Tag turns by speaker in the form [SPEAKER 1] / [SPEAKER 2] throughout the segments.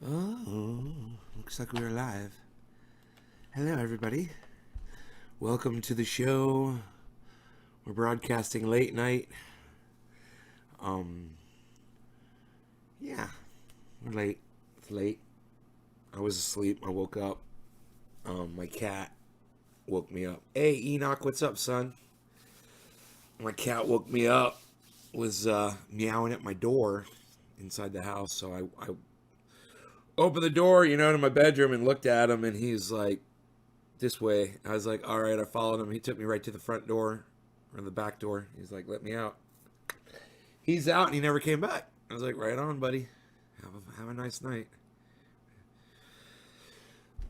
[SPEAKER 1] Oh, looks like we're live. Hello, everybody. Welcome to the show. We're broadcasting late night. Um, yeah, we're late. It's late. I was asleep. I woke up. My cat woke me up. Hey, Enoch, what's up, son? My cat woke me up. Was meowing at my door inside the house, so I opened the door, to my bedroom and looked at him, and he's like, this way. I was like, all right. I followed him. He took me right to the front door or the back door. He's like, let me out. He's out and he never came back. I was like, right on, buddy. Have a nice night.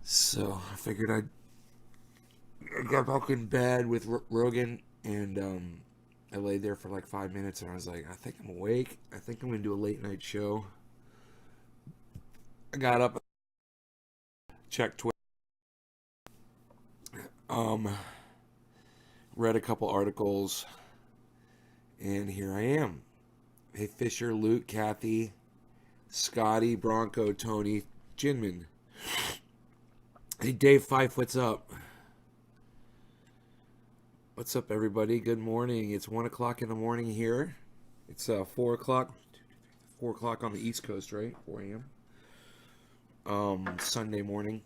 [SPEAKER 1] So I figured I got back in bed with Rogan, and I laid there for like 5 minutes, and I was like, I think I'm awake. I think I'm going to do a late night show. I got up, checked Twitter, um, read a couple articles, and here I am. Hey, Fisher, Luke, Kathy, Scotty, Bronco, Tony, Jinman. Hey, Dave Fife, what's up? What's up, everybody? Good morning. It's 1 o'clock in the morning here. It's 4 o'clock. 4 o'clock on the East Coast, right? 4 a.m. Sunday morning.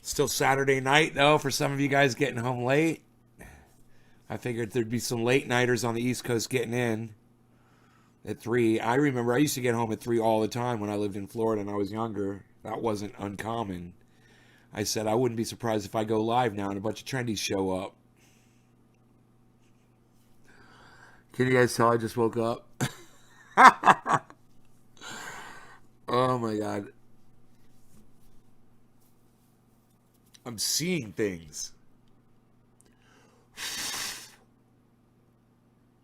[SPEAKER 1] Still Saturday night, though, for some of you guys getting home late. I figured there'd be some late nighters on the East Coast getting in at 3. I remember I used to get home at 3 all the time when I lived in Florida and I was younger. That wasn't uncommon. I said I wouldn't be surprised if I go live now and a bunch of trendies show up. Can you guys tell I just woke up? Oh my god. I'm seeing things.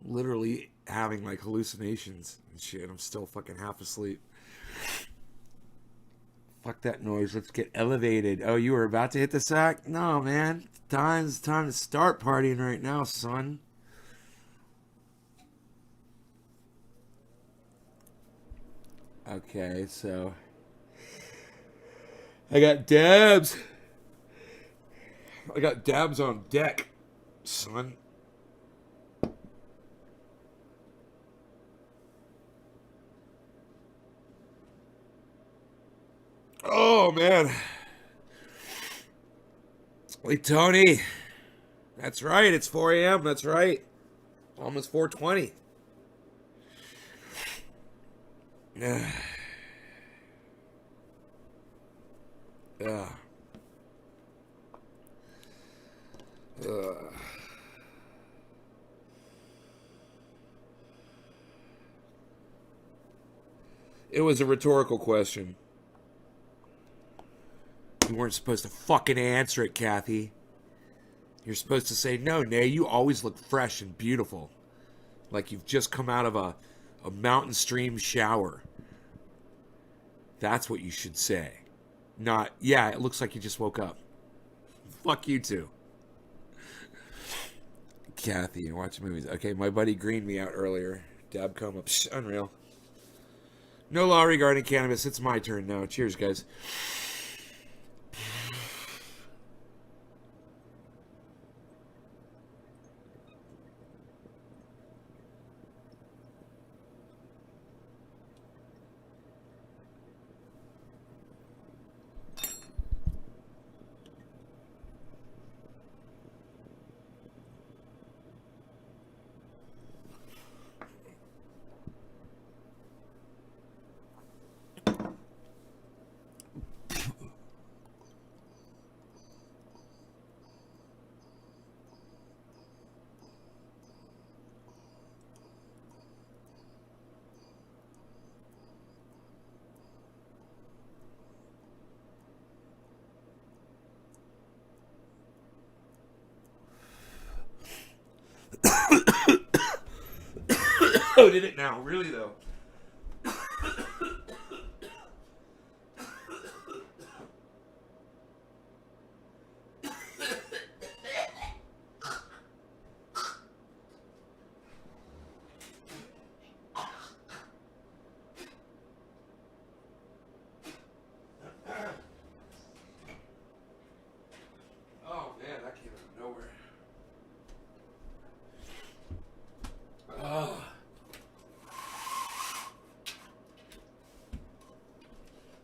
[SPEAKER 1] Literally having like hallucinations and shit. I'm still fucking half asleep. Fuck that noise. Let's get elevated. Oh, you were about to hit the sack? No, man. Time to start partying right now, son. Okay, so I got dabs. I got dabs on deck, son. Oh man. Hey Tony. That's right. It's 4 a.m. That's right. Almost 4:20. Yeah. Yeah. Uh, it was a rhetorical question. You weren't supposed to fucking answer it, Kathy. You're supposed to say, no, Nay, you always look fresh and beautiful. Like you've just come out of a mountain stream shower. That's what you should say. Not, yeah, it looks like you just woke up. Fuck you too. Kathy and watch movies. Okay, my buddy greened me out earlier. Dab coma. Psh, unreal. No law regarding cannabis. It's my turn now. Cheers, guys. Oh, did it now? Really though?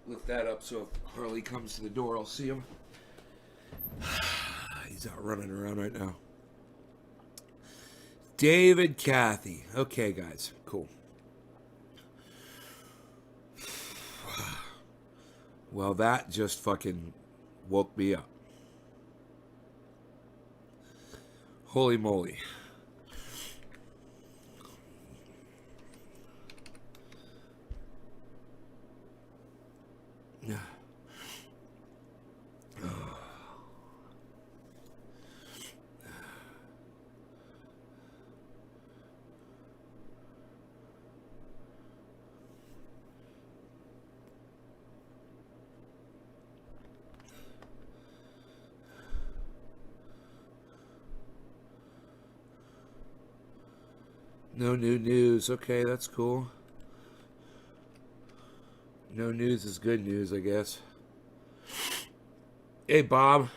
[SPEAKER 1] lift that up so if Harley comes to the door, I'll see him. He's out running around right now. David Cathy. Okay, guys. Cool. Well, that just fucking woke me up. Holy moly. No new news. Okay, that's cool. No news is good news, I guess. Hey, Bob.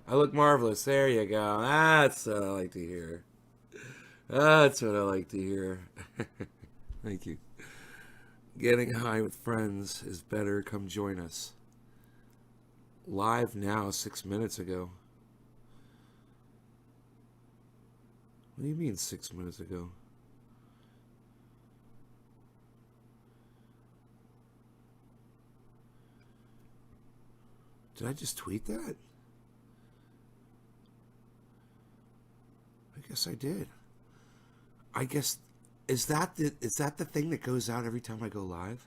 [SPEAKER 1] I look marvelous. There you go. That's what I like to hear. That's what I like to hear. Thank you. Getting high with friends is better. Come join us. Live now, 6 minutes ago. What do you mean 6 minutes ago? Did I just tweet that? I guess I did. I guess is that the thing that goes out every time I go live?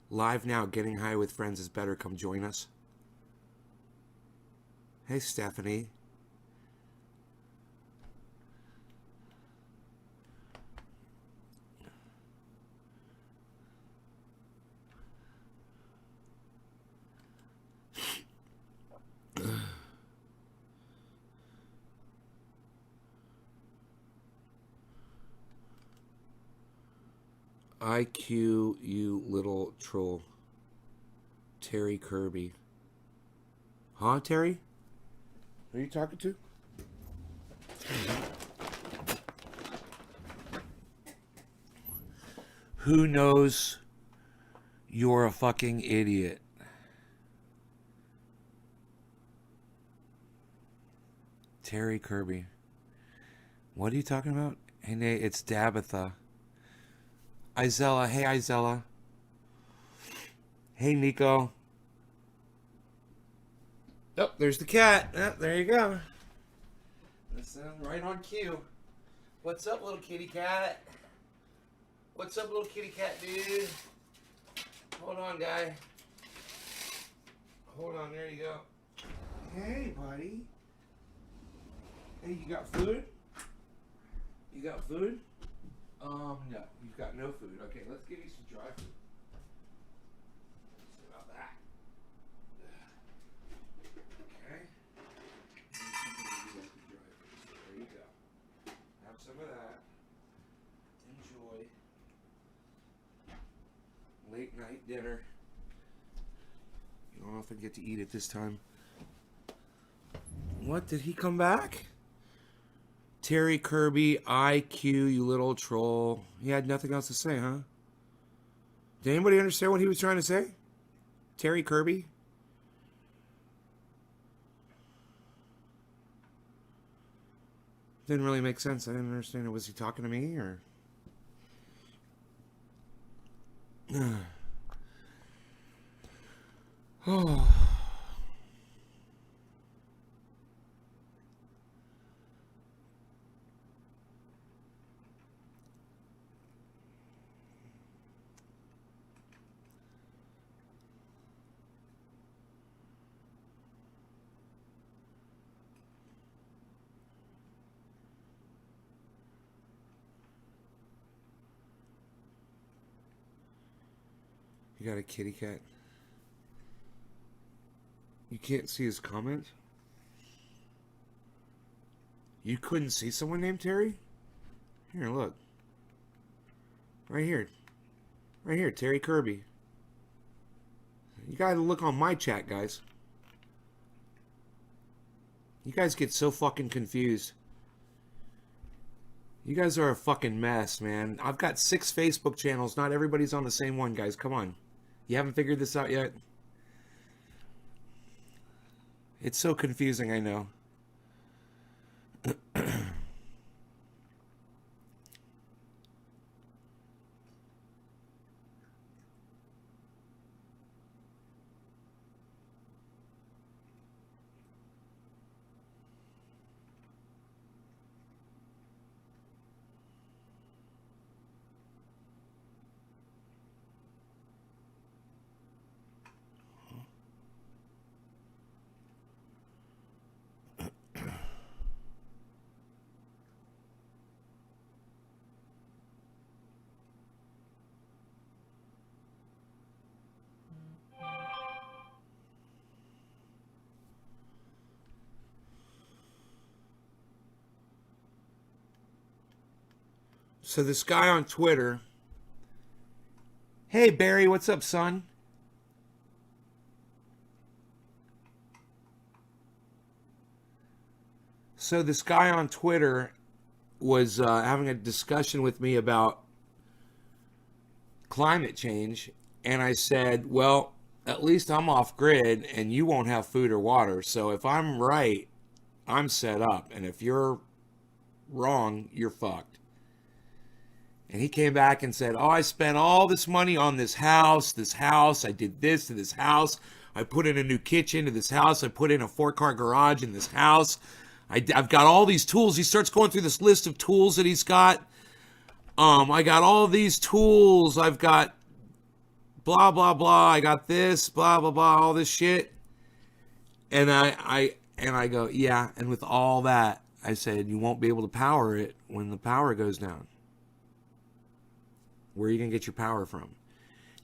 [SPEAKER 1] Live now, getting high with friends is better. Come join us. Hey, Stephanie. IQ, you little troll. Terry Kirby. Huh, Terry? Who are you talking to? Who knows you're a fucking idiot? Terry Kirby. What are you talking about? Hey, Nate, it's Dabitha. Izella. Hey, Izella. Hey, Nico. Oh, there's the cat. Oh, there you go. That's right on cue. What's up, little kitty cat? What's up, little kitty cat, dude? Hold on, guy. Hold on, there you go. Hey, buddy. Hey, you got food? You got food? No, you've got no food. Okay, let's give you some dry food. Let's see about that. Okay. There you go. Have some of that. Enjoy. Late night dinner. You don't often get to eat it this time. What? Did he come back? Terry Kirby, IQ, you little troll. He had nothing else to say, huh? Did anybody understand what he was trying to say? Terry Kirby? Didn't really make sense. I didn't understand it. Was he talking to me or? Oh. You got a kitty cat? You can't see his comment? You couldn't see someone named Terry? Here, look. Right here. Right here, Terry Kirby. You gotta look on my chat, guys. You guys get so fucking confused. You guys are a fucking mess, man. I've got 6 Facebook channels. Not everybody's on the same one, guys. Come on. You haven't figured this out yet? It's so confusing, I know. So this guy on Twitter, hey Barry, what's up, son? So this guy on Twitter was having a discussion with me about climate change, and I said, well, at least I'm off grid and you won't have food or water. So if I'm right, I'm set up. And if you're wrong, you're fucked. And he came back and said, oh, I spent all this money on this house. I did this to this house. I put in a new kitchen to this house. I put in a 4-car garage in this house. I've got all these tools. He starts going through this list of tools that he's got. I got all these tools. I've got blah, blah, blah. I got this, blah, blah, blah, all this shit. And I go, yeah. And with all that, I said, you won't be able to power it when the power goes down. Where are you going to get your power from?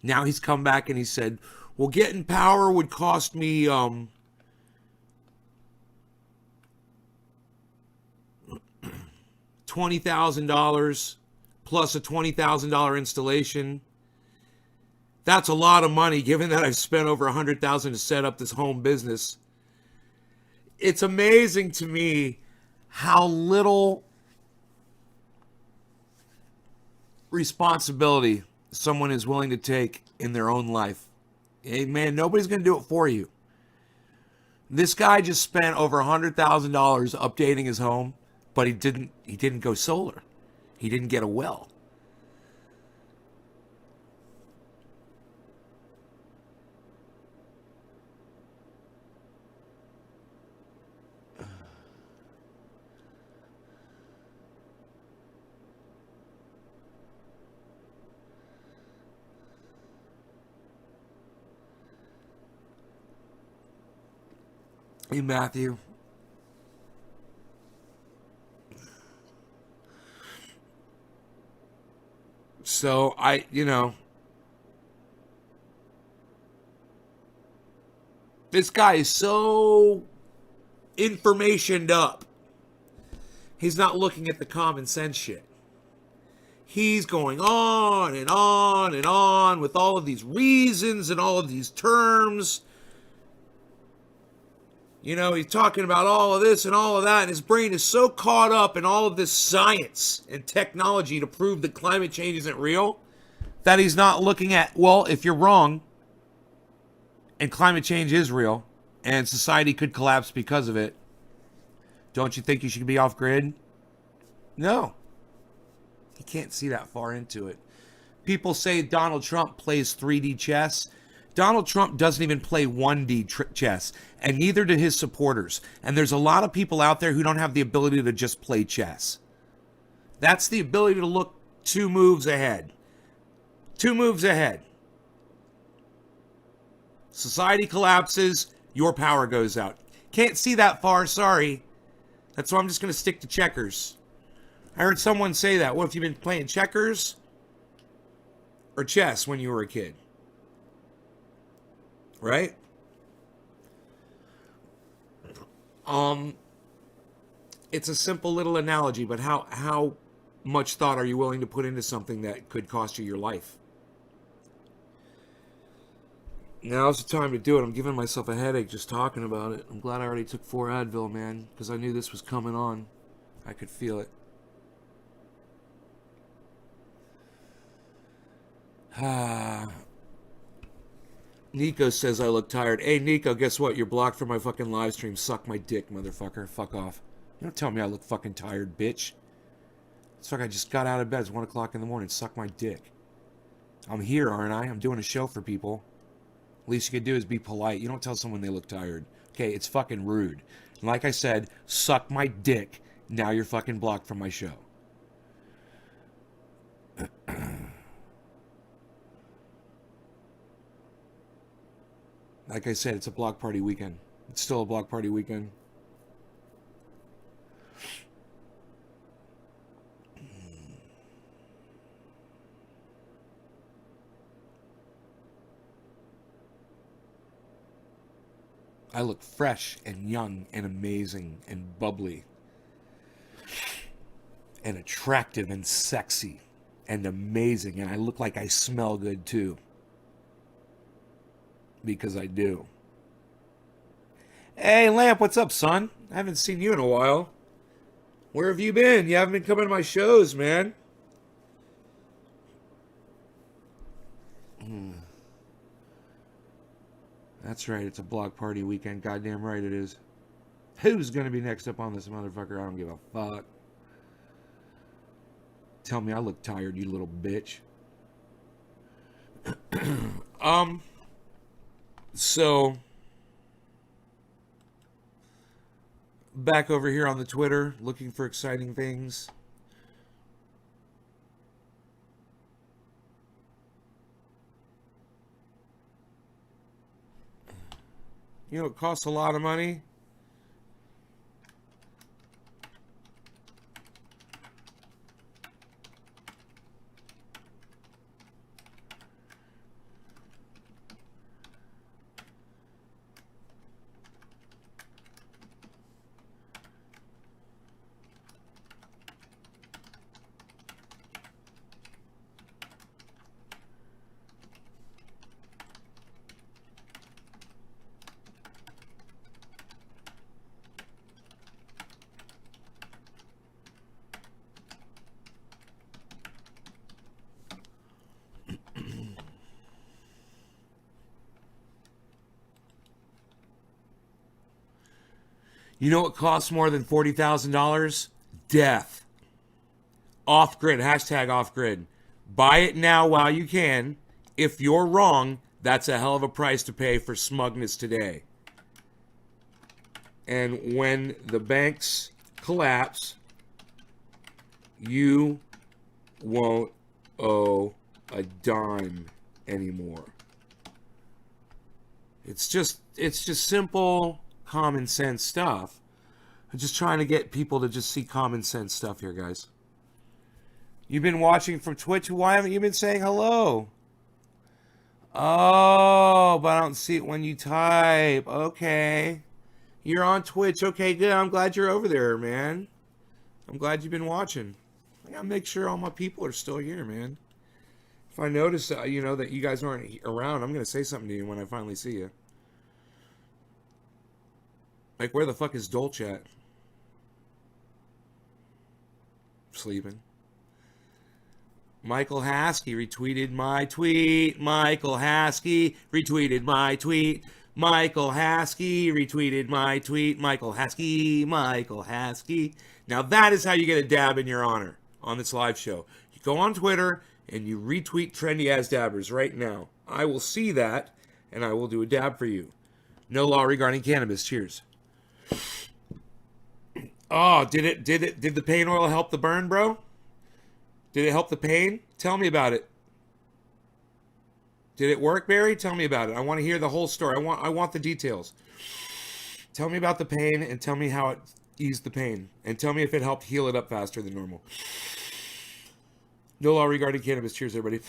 [SPEAKER 1] Now he's come back and he said, well, getting power would cost me $20,000 plus a $20,000 installation. That's a lot of money, given that I've spent over $100,000 to set up this home business. It's amazing to me how little responsibility someone is willing to take in their own life. Hey, man, nobody's going to do it for you. This guy just spent over $100,000 updating his home, but he didn't go solar. He didn't get a well. Hey, Matthew. So this guy is so informationed up. He's not looking at the common sense shit. He's going on and on and on with all of these reasons and all of these terms. He's talking about all of this and all of that, and his brain is so caught up in all of this science and technology to prove that climate change isn't real that he's not looking at, well, if you're wrong and climate change is real and society could collapse because of it, don't you think you should be off grid? No. He can't see that far into it. People say Donald Trump plays 3D chess. Donald Trump doesn't even play 1D chess, and neither do his supporters. And there's a lot of people out there who don't have the ability to just play chess. That's the ability to look 2 moves ahead. 2 moves ahead. Society collapses, your power goes out. Can't see that far, sorry. That's why I'm just going to stick to checkers. I heard someone say that. What if you've been playing checkers or chess when you were a kid? Right? It's a simple little analogy, but how much thought are you willing to put into something that could cost you your life? Now's the time to do it. I'm giving myself a headache just talking about it. I'm glad I already took 4 Advil, man, because I knew this was coming on. I could feel it. Nico says I look tired. Hey, Nico, guess what? You're blocked from my fucking live stream. Suck my dick, motherfucker. Fuck off. You don't tell me I look fucking tired, bitch. It's like I just got out of bed. It's 1 o'clock in the morning. Suck my dick. I'm here, aren't I? I'm doing a show for people. Least you could do is be polite. You don't tell someone they look tired. Okay, it's fucking rude. And like I said, suck my dick. Now you're fucking blocked from my show. Like I said, it's a block party weekend. It's still a block party weekend. I look fresh and young and amazing and bubbly and attractive and sexy and amazing. And I look like I smell good too. Because I do. Hey, Lamp, what's up, son? I haven't seen you in a while. Where have you been? You haven't been coming to my shows, man. That's right, it's a block party weekend. Goddamn right it is. Who's gonna be next up on this motherfucker? I don't give a fuck. Tell me I look tired, you little bitch. So back over here on the Twitter, looking for exciting things. You know, it costs a lot of money. You know what costs more than $40,000? Death. Off grid. Hashtag off grid. Buy it now while you can. If you're wrong, that's a hell of a price to pay for smugness today. And when the banks collapse, you won't owe a dime anymore. It's just simple common sense stuff. I'm just trying to get people to just see common sense stuff here, guys. You've been watching from Twitch. Why haven't you been saying hello? Oh, but I don't see it when you type. Okay. You're on Twitch. Okay, good. I'm glad you're over there, man. I'm glad you've been watching. I gotta make sure all my people are still here, man. If I notice, that you guys aren't around, I'm gonna say something to you when I finally see you. Like, where the fuck is Dolce at? Sleeping. Michael Haskey retweeted my tweet. Michael Haskey retweeted my tweet. Michael Haskey retweeted my tweet. Michael Haskey. Michael Haskey. Now that is how you get a dab in your honor on this live show. You go on Twitter and you retweet Trendy As Dabbers right now. I will see that and I will do a dab for you. No law regarding cannabis. Cheers. Oh, did the pain oil help the burn, bro? Did it help the pain? Tell me about it. Did it work, Barry? Tell me about it. I want to hear the whole story. I want the details. Tell me about the pain and tell me how it eased the pain. And tell me if it helped heal it up faster than normal. No law regarding cannabis. Cheers, everybody.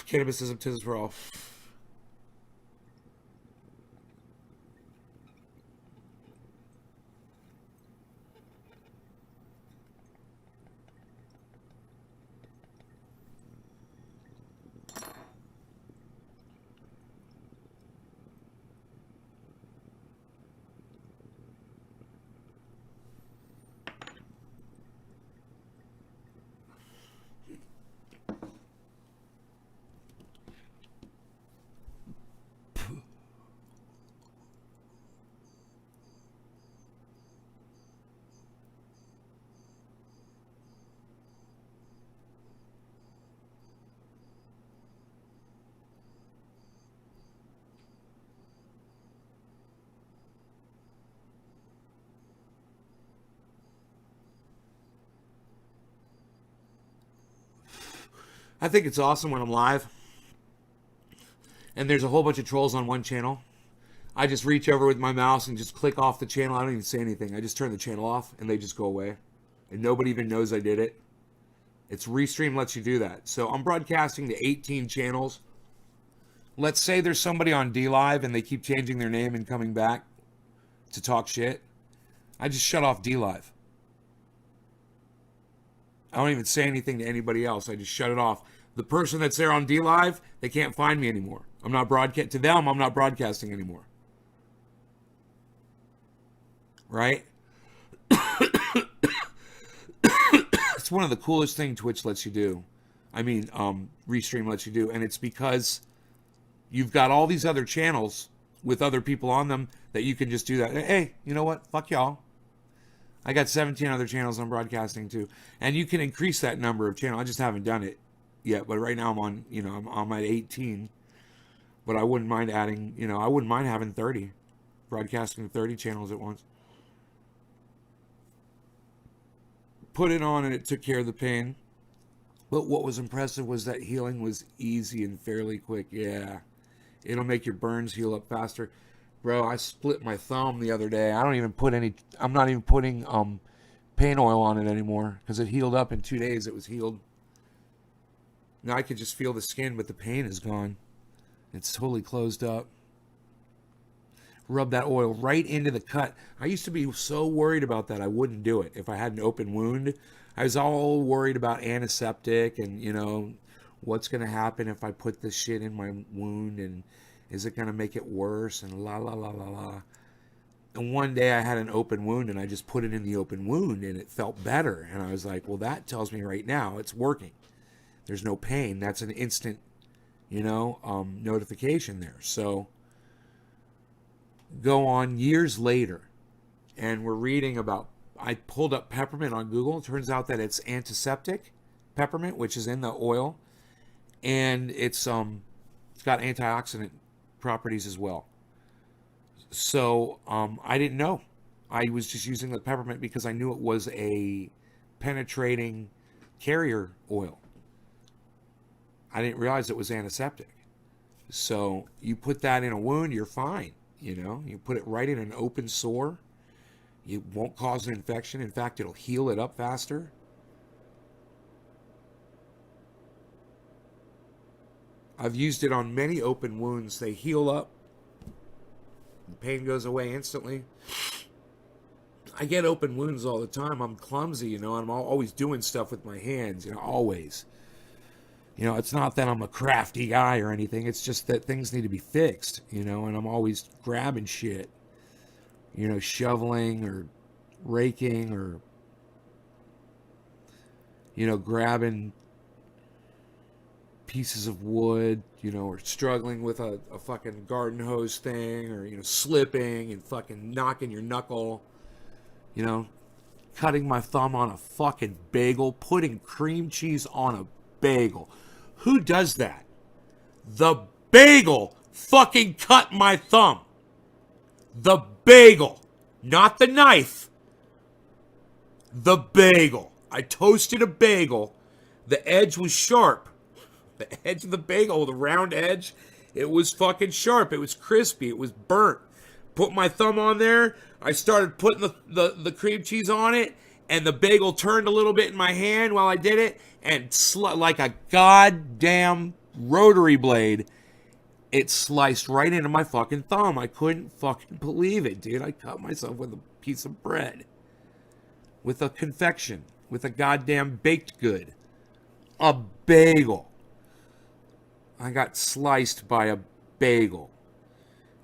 [SPEAKER 1] Cannabisism, tis for all. I think it's awesome when I'm live and there's a whole bunch of trolls on one channel. I just reach over with my mouse and just click off the channel. I don't even say anything. I just turn the channel off and they just go away. And nobody even knows I did it. It's Restream lets you do that. So I'm broadcasting to 18 channels. Let's say there's somebody on D Live and they keep changing their name and coming back to talk shit. I just shut off D Live. I don't even say anything to anybody else. I just shut it off. The person that's there on D Live, they can't find me anymore. I'm not broadcasting anymore. Right? It's one of the coolest things Twitch lets you do. Restream lets you do. And it's because you've got all these other channels with other people on them that you can just do that. Hey, you know what? Fuck y'all. I got 17 other channels I'm broadcasting to. And you can increase that number of channels. I just haven't done it yet. But right now I'm on, I'm at 18. But I wouldn't mind adding, I wouldn't mind having 30. Broadcasting 30 channels at once. Put it on and it took care of the pain. But what was impressive was that healing was easy and fairly quick. Yeah. It'll make your burns heal up faster. Bro, I split my thumb the other day. I'm not even putting pain oil on it anymore because it healed up in 2 days. It was healed. Now I could just feel the skin, but the pain is gone. It's totally closed up. Rub that oil right into the cut. I used to be so worried about that I wouldn't do it if I had an open wound. I was all worried about antiseptic and, what's going to happen if I put this shit in my wound and is it going to make it worse and la la la la la. And one day I had an open wound and I just put it in the open wound and it felt better. And I was like, well, that tells me right now it's working. There's no pain. That's an instant, notification there. So go on years later and we're reading about, I pulled up peppermint on Google. It turns out that it's antiseptic peppermint, which is in the oil. And it's got antioxidant properties as well. So I didn't know. I was just using the peppermint because I knew it was a penetrating carrier oil. I didn't realize it was antiseptic. So you put that in a wound, you're fine. You put it right in an open sore. It won't cause an infection. In fact, it'll heal it up faster. I've used it on many open wounds. They heal up. The pain goes away instantly. I get open wounds all the time. I'm clumsy, I'm always doing stuff with my hands, always. It's not that I'm a crafty guy or anything. It's just that things need to be fixed, and I'm always grabbing shit. Shoveling or raking or, grabbing pieces of wood, or struggling with a fucking garden hose thing or, slipping and fucking knocking your knuckle, cutting my thumb on a fucking bagel, putting cream cheese on a bagel. Who does that? The bagel fucking cut my thumb. The bagel, not the knife. The bagel. I toasted a bagel. The edge was sharp. The edge of the bagel, the round edge, it was fucking sharp. It was crispy. It was burnt. Put my thumb on there. I started putting the cream cheese on it, and the bagel turned a little bit in my hand while I did it, and like a goddamn rotary blade, it sliced right into my fucking thumb. I couldn't fucking believe it, dude. I cut myself with a piece of bread. With a confection. With a goddamn baked good. A bagel. I got sliced by a bagel.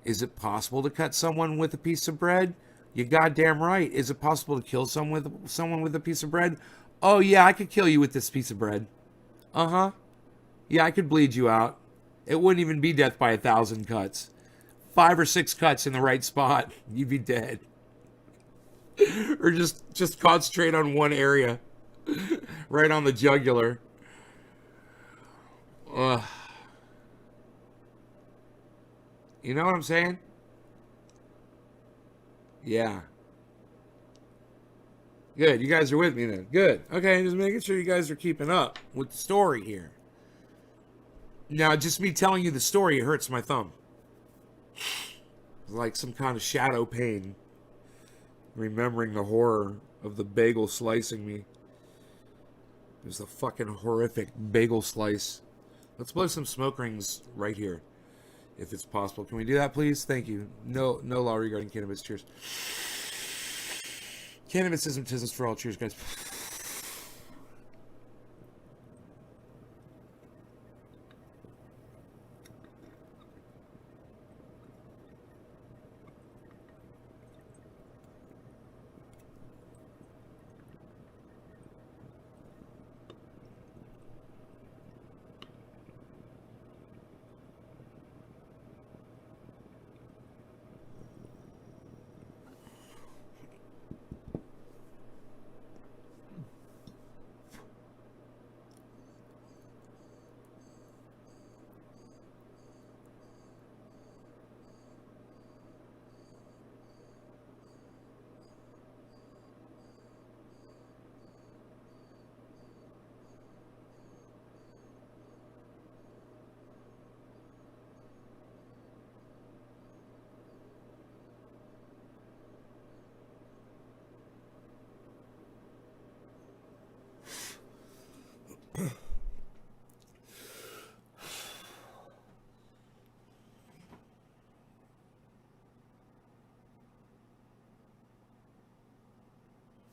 [SPEAKER 1] Is it possible to cut someone with a piece of bread? You're goddamn right. Is it possible to kill someone with a piece of bread? Oh, yeah, I could kill you with this piece of bread. Uh-huh. Yeah, I could bleed you out. It wouldn't even be death by 1,000 cuts. 5 or 6 cuts in the right spot, you'd be dead. Or just concentrate on one area. Right on the jugular. Ugh. You know what I'm saying? Yeah. Good. You guys are with me then. Good. Okay, just making sure you guys are keeping up with the story here. Now, just me telling you the story, it hurts my thumb. Like some kind of shadow pain. Remembering the horror of the bagel slicing me. It was a fucking horrific bagel slice. Let's blow some smoke rings right here, if it's possible. Can we do that, please? Thank you. No law regarding cannabis. Cheers. Cannabis isn't business for all. Cheers, guys.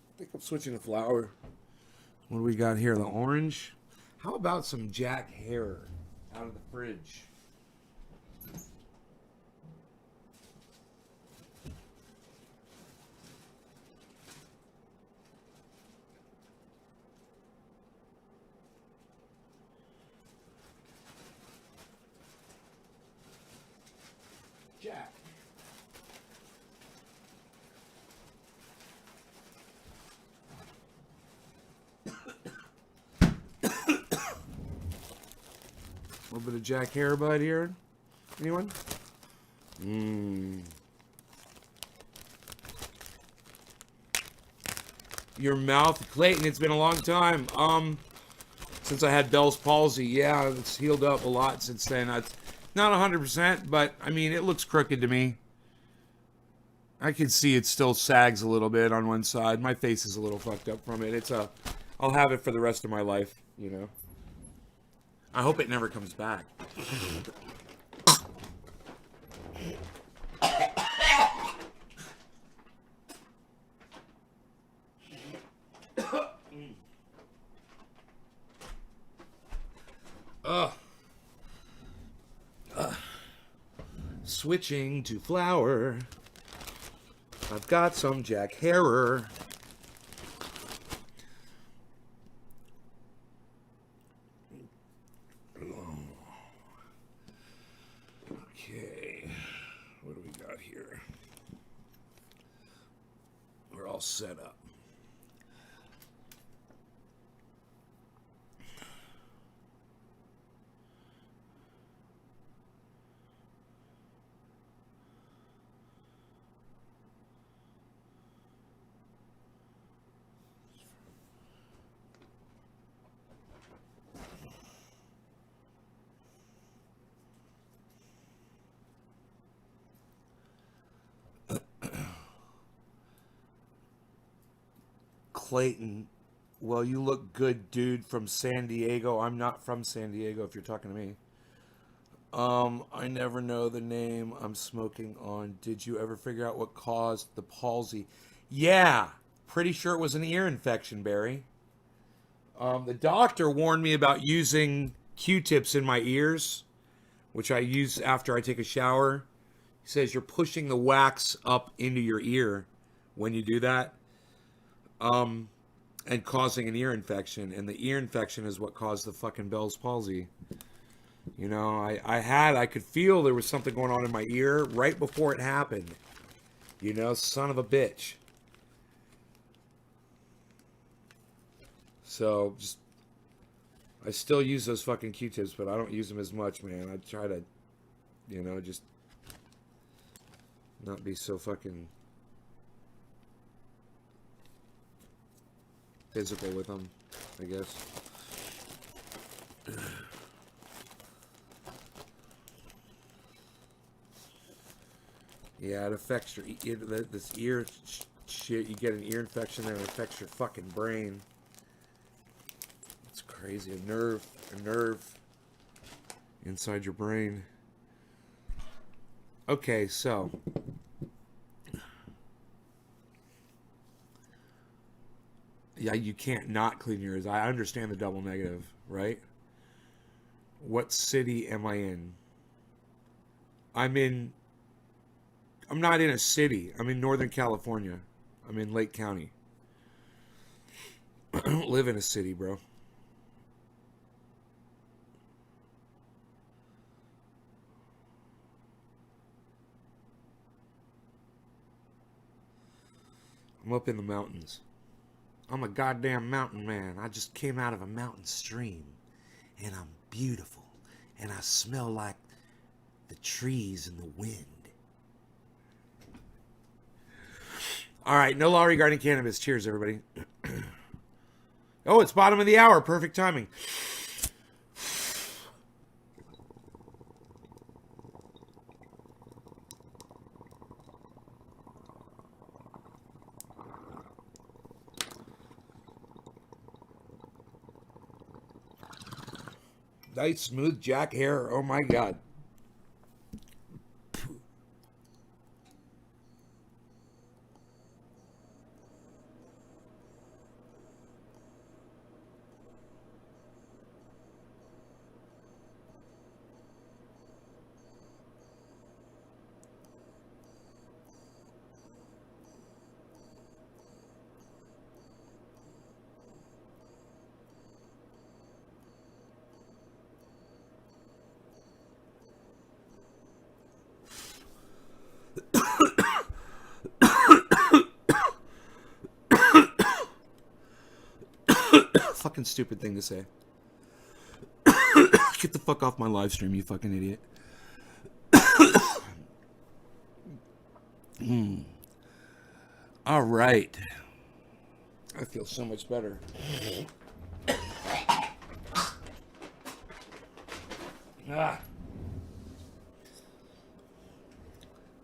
[SPEAKER 1] I think I'm switching to flower. What do we got here? The orange? How about some Jack Herer out of the fridge? Jack. A little bit of Jack Herer bud here. Anyone? Your mouth, Clayton. It's been a long time. Since I had Bell's palsy. Yeah, it's healed up a lot since then. It's not 100%, but I mean, it looks crooked to me. I can see it still sags a little bit on one side. My face is a little fucked up from it. I'll have it for the rest of my life, you know. I hope it never comes back. Switching to flower. I've got some Jack Herer. Okay. What do we got here? We're all set up. Clayton, well, you look good, dude, from San Diego. I'm not from San Diego, if you're talking to me. I never know the name I'm smoking on. Did you ever figure out what caused the palsy? Yeah, pretty sure it was an ear infection, Barry. The doctor warned me about using Q-tips in my ears, which I use after I take a shower. He says you're pushing the wax up into your ear when you do that. And causing an ear infection, and the ear infection is what caused the fucking Bell's palsy. You know, I could feel there was something going on in my ear right before it happened. You know, son of a bitch. So, I still use those fucking Q-tips, but I don't use them as much, man. I try to, you know, just not be so fucking physical with them, I guess. Yeah, it affects your this ear shit. You get an ear infection, then it affects your fucking brain. It's crazy. A nerve inside your brain. Okay, so yeah, you can't not clean your ears. I understand the double negative, right? What city am I in? I'm in. I'm not in a city. I'm in Northern California. I'm in Lake County. I don't live in a city, bro. I'm up in the mountains. I'm a goddamn mountain man. I just came out of a mountain stream. And I'm beautiful. And I smell like the trees and the wind. All right, no law regarding cannabis. Cheers, everybody. Oh, it's bottom of the hour. Perfect timing. Nice, smooth jack hair. Oh, my God. Fucking stupid thing to say. Get the fuck off my live stream, you fucking idiot. All right. I feel so much better. Ah.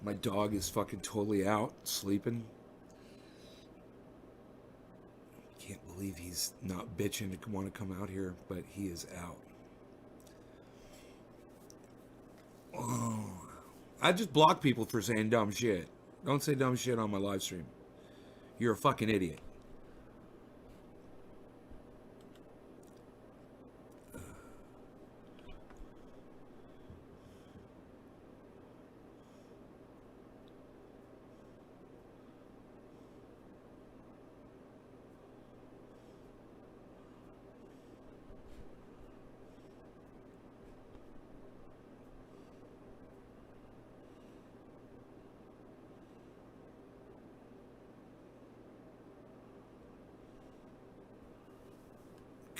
[SPEAKER 1] My dog is fucking totally out, sleeping. Can't believe he's not bitching to want to come out here, but he is out. Oh. I just block people for saying dumb shit. Don't say dumb shit on my live stream. You're a fucking idiot.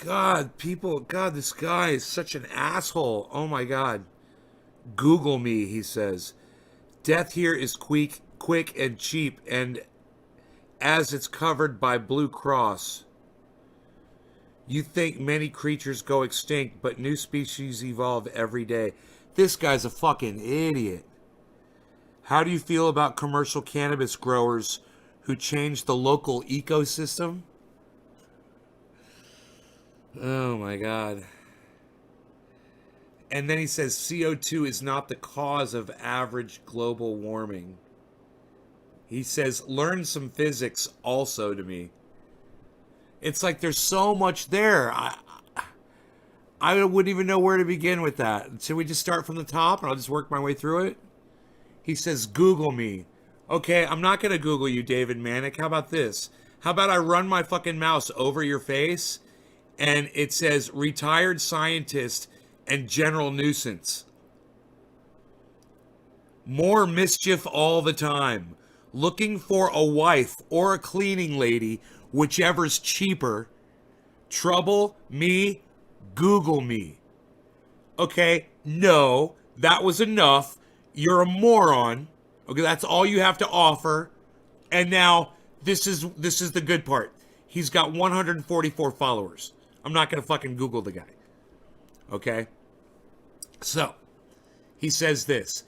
[SPEAKER 1] God, people, God, this guy is such an asshole. Oh my God. Google me, he says. Death here is quick and cheap, and as it's covered by Blue Cross. You think many creatures go extinct, but new species evolve every day. This guy's a fucking idiot. How do you feel about commercial cannabis growers who change the local ecosystem? Oh my God. And then he says CO2 is not the cause of average global warming. He says, learn some physics also to me. It's like there's so much there. I wouldn't even know where to begin with that. Should we just start from the top and I'll just work my way through it? He says, Google me. Okay, I'm not going to Google you, David Manick. How about this? How about I run my fucking mouse over your face and it says retired scientist and general nuisance. More mischief all the time. Looking for a wife or a cleaning lady, whichever's cheaper. Trouble, me, Google me. Okay, no, that was enough. You're a moron. Okay, that's all you have to offer. And now this is the good part. He's got 144 followers. I'm not going to fucking Google the guy. Okay? So, he says this.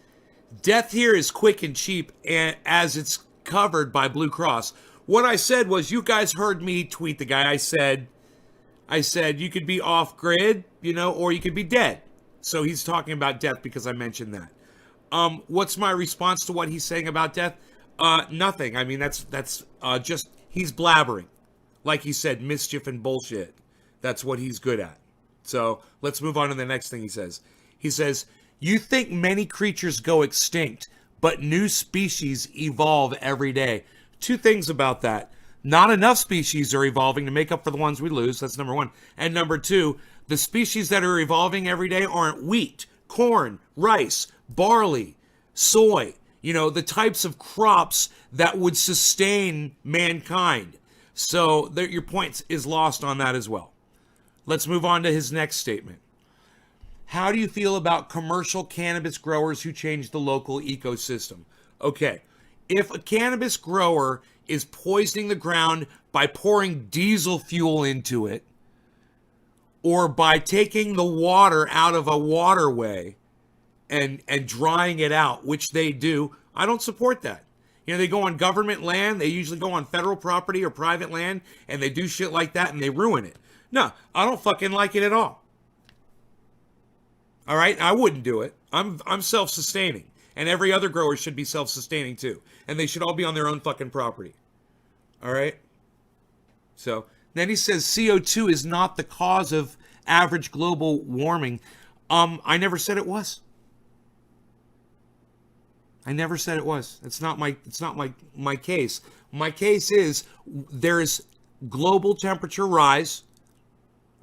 [SPEAKER 1] Death here is quick and cheap, and as it's covered by Blue Cross. What I said was, you guys heard me tweet the guy. I said you could be off grid, or you could be dead. So he's talking about death because I mentioned that. What's my response to what he's saying about death? Nothing. I mean, that's just he's blabbering, like he said, mischief and bullshit. That's what he's good at. So let's move on to the next thing he says. He says, you think many creatures go extinct, but new species evolve every day. Two things about that. Not enough species are evolving to make up for the ones we lose. That's number one. And number two, the species that are evolving every day aren't wheat, corn, rice, barley, soy, the types of crops that would sustain mankind. So your point is lost on that as well. Let's move on to his next statement. How do you feel about commercial cannabis growers who change the local ecosystem? Okay, if a cannabis grower is poisoning the ground by pouring diesel fuel into it, or by taking the water out of a waterway and drying it out, which they do, I don't support that. They go on government land, they usually go on federal property or private land, and they do shit like that and they ruin it. No, I don't fucking like it at all. All right, I wouldn't do it. I'm self-sustaining, and every other grower should be self-sustaining too, and they should all be on their own fucking property. All right. So then he says CO2 is not the cause of average global warming. I never said it was. I never said it was. It's not my case. My case is there's global temperature rise.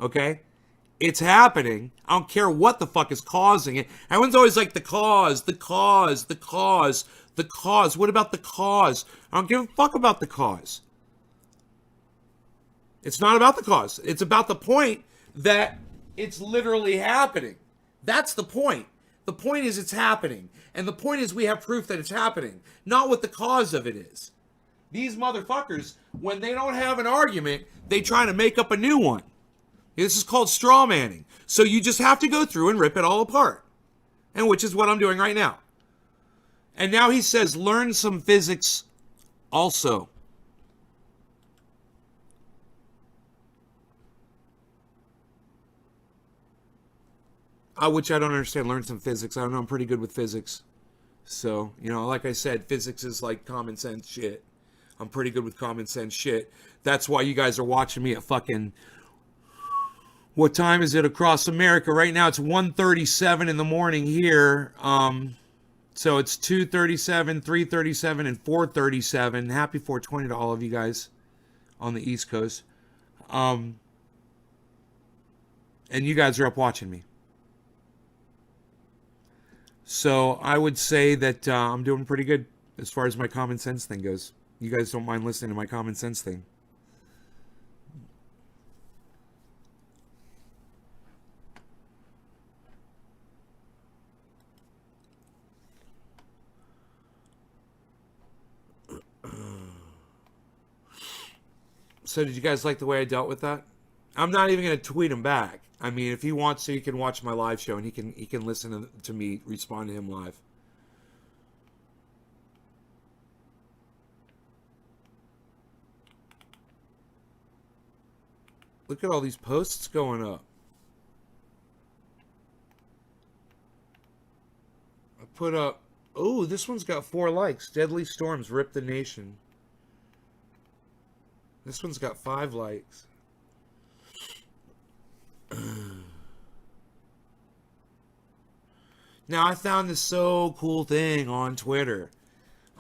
[SPEAKER 1] Okay? It's happening. I don't care what the fuck is causing it. Everyone's always like the cause. What about the cause? I don't give a fuck about the cause. It's not about the cause. It's about the point that it's literally happening. That's the point. The point is it's happening. And the point is we have proof that it's happening, not what the cause of it is. These motherfuckers, when they don't have an argument, they try to make up a new one. This is called straw manning. So you just have to go through and rip it all apart. And which is what I'm doing right now. And now he says, learn some physics also. Which I don't understand. Learn some physics. I don't know. I'm pretty good with physics. So, like I said, physics is like common sense shit. I'm pretty good with common sense shit. That's why you guys are watching me at fucking... What time is it across America? Right now it's 1:37 in the morning here. So it's 2:37, 3:37, and 4:37. Happy 420 to all of you guys on the East Coast. And you guys are up watching me. So I would say that I'm doing pretty good as far as my common sense thing goes. You guys don't mind listening to my common sense thing. So did you guys like the way I dealt with that? I'm not even going to tweet him back. I mean, if he wants to, he can watch my live show and he can listen to me respond to him live. Look at all these posts going up. I put up, oh, this one's got 4 likes. Deadly storms rip the nation. This one's got 5 likes. Now, I found this so cool thing on Twitter.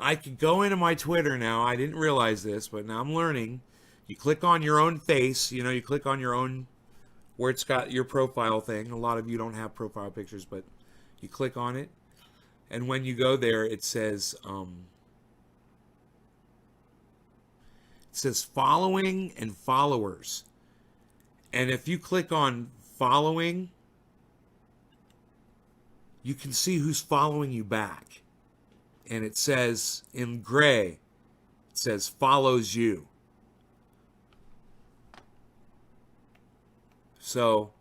[SPEAKER 1] I could go into my Twitter now. I didn't realize this, but now I'm learning. You click on your own face. You click on your own, where it's got your profile thing. A lot of you don't have profile pictures, but you click on it. And when you go there, it says following and followers. And if you click on following, you can see who's following you back. And it says in gray, it says follows you. So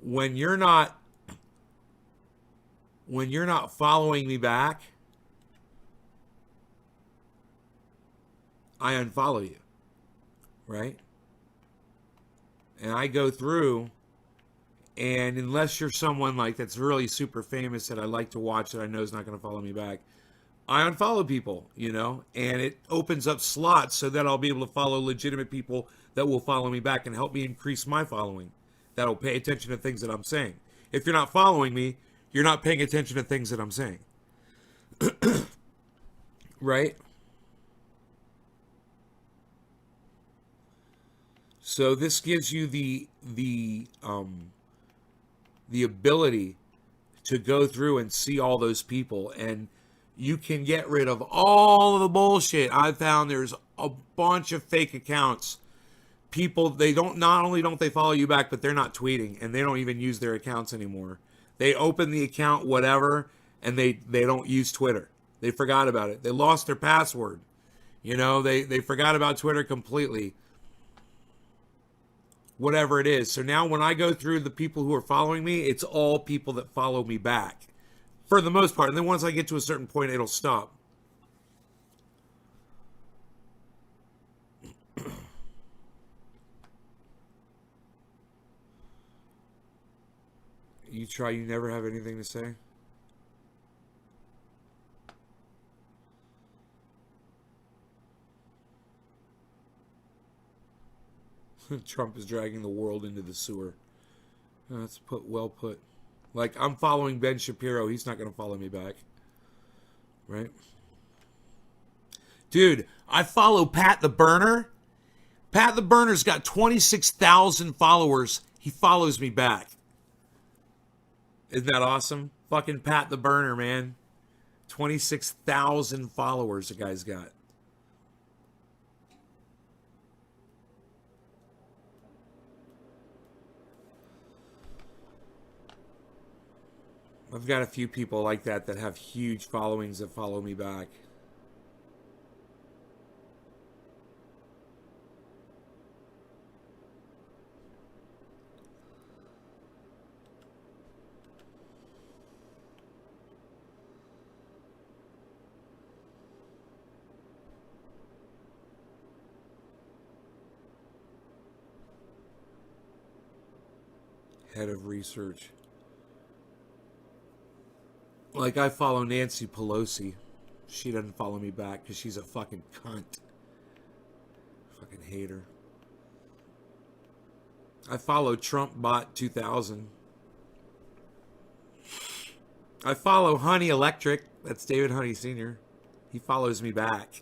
[SPEAKER 1] when you're not following me back, I unfollow you, right? And I go through, and unless you're someone like that's really super famous that I like to watch that I know is not going to follow me back, I unfollow people, and it opens up slots so that I'll be able to follow legitimate people that will follow me back and help me increase my following. That'll pay attention to things that I'm saying. If you're not following me, you're not paying attention to things that I'm saying. Right? So this gives you the ability to go through and see all those people, and you can get rid of all of the bullshit. I've found there's a bunch of fake accounts. People, they don't, not only don't they follow you back, but they're not tweeting, and they don't even use their accounts anymore. They open the account, whatever, and they don't use Twitter. They forgot about it. They lost their password. They forgot about Twitter completely. Whatever it is. So now when I go through the people who are following me, it's all people that follow me back. For the most part. And then once I get to a certain point, it'll stop. You never have anything to say? Trump is dragging the world into the sewer. That's well put. Like, I'm following Ben Shapiro. He's not going to follow me back. Right? Dude, I follow Pat the Burner. Pat the Burner's got 26,000 followers. He follows me back. Isn't that awesome? Fucking Pat the Burner, man. 26,000 followers the guy's got. I've got a few people like that have huge followings that follow me back. Head of research. Like, I follow Nancy Pelosi. She doesn't follow me back because she's a fucking cunt. Fucking hater. I follow TrumpBot 2000. I follow Honey Electric. That's David Honey Sr. He follows me back.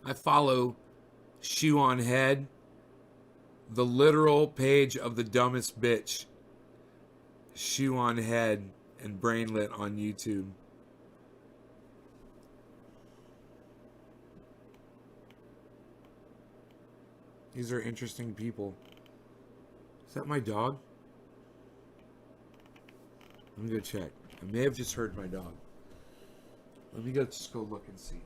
[SPEAKER 1] I follow Shoe on Head, the literal page of the dumbest bitch. Shoe on Head and Brainlit on YouTube. These are interesting people. Is that my dog? Let me go check. I may have just heard my dog. Let me just go look and see.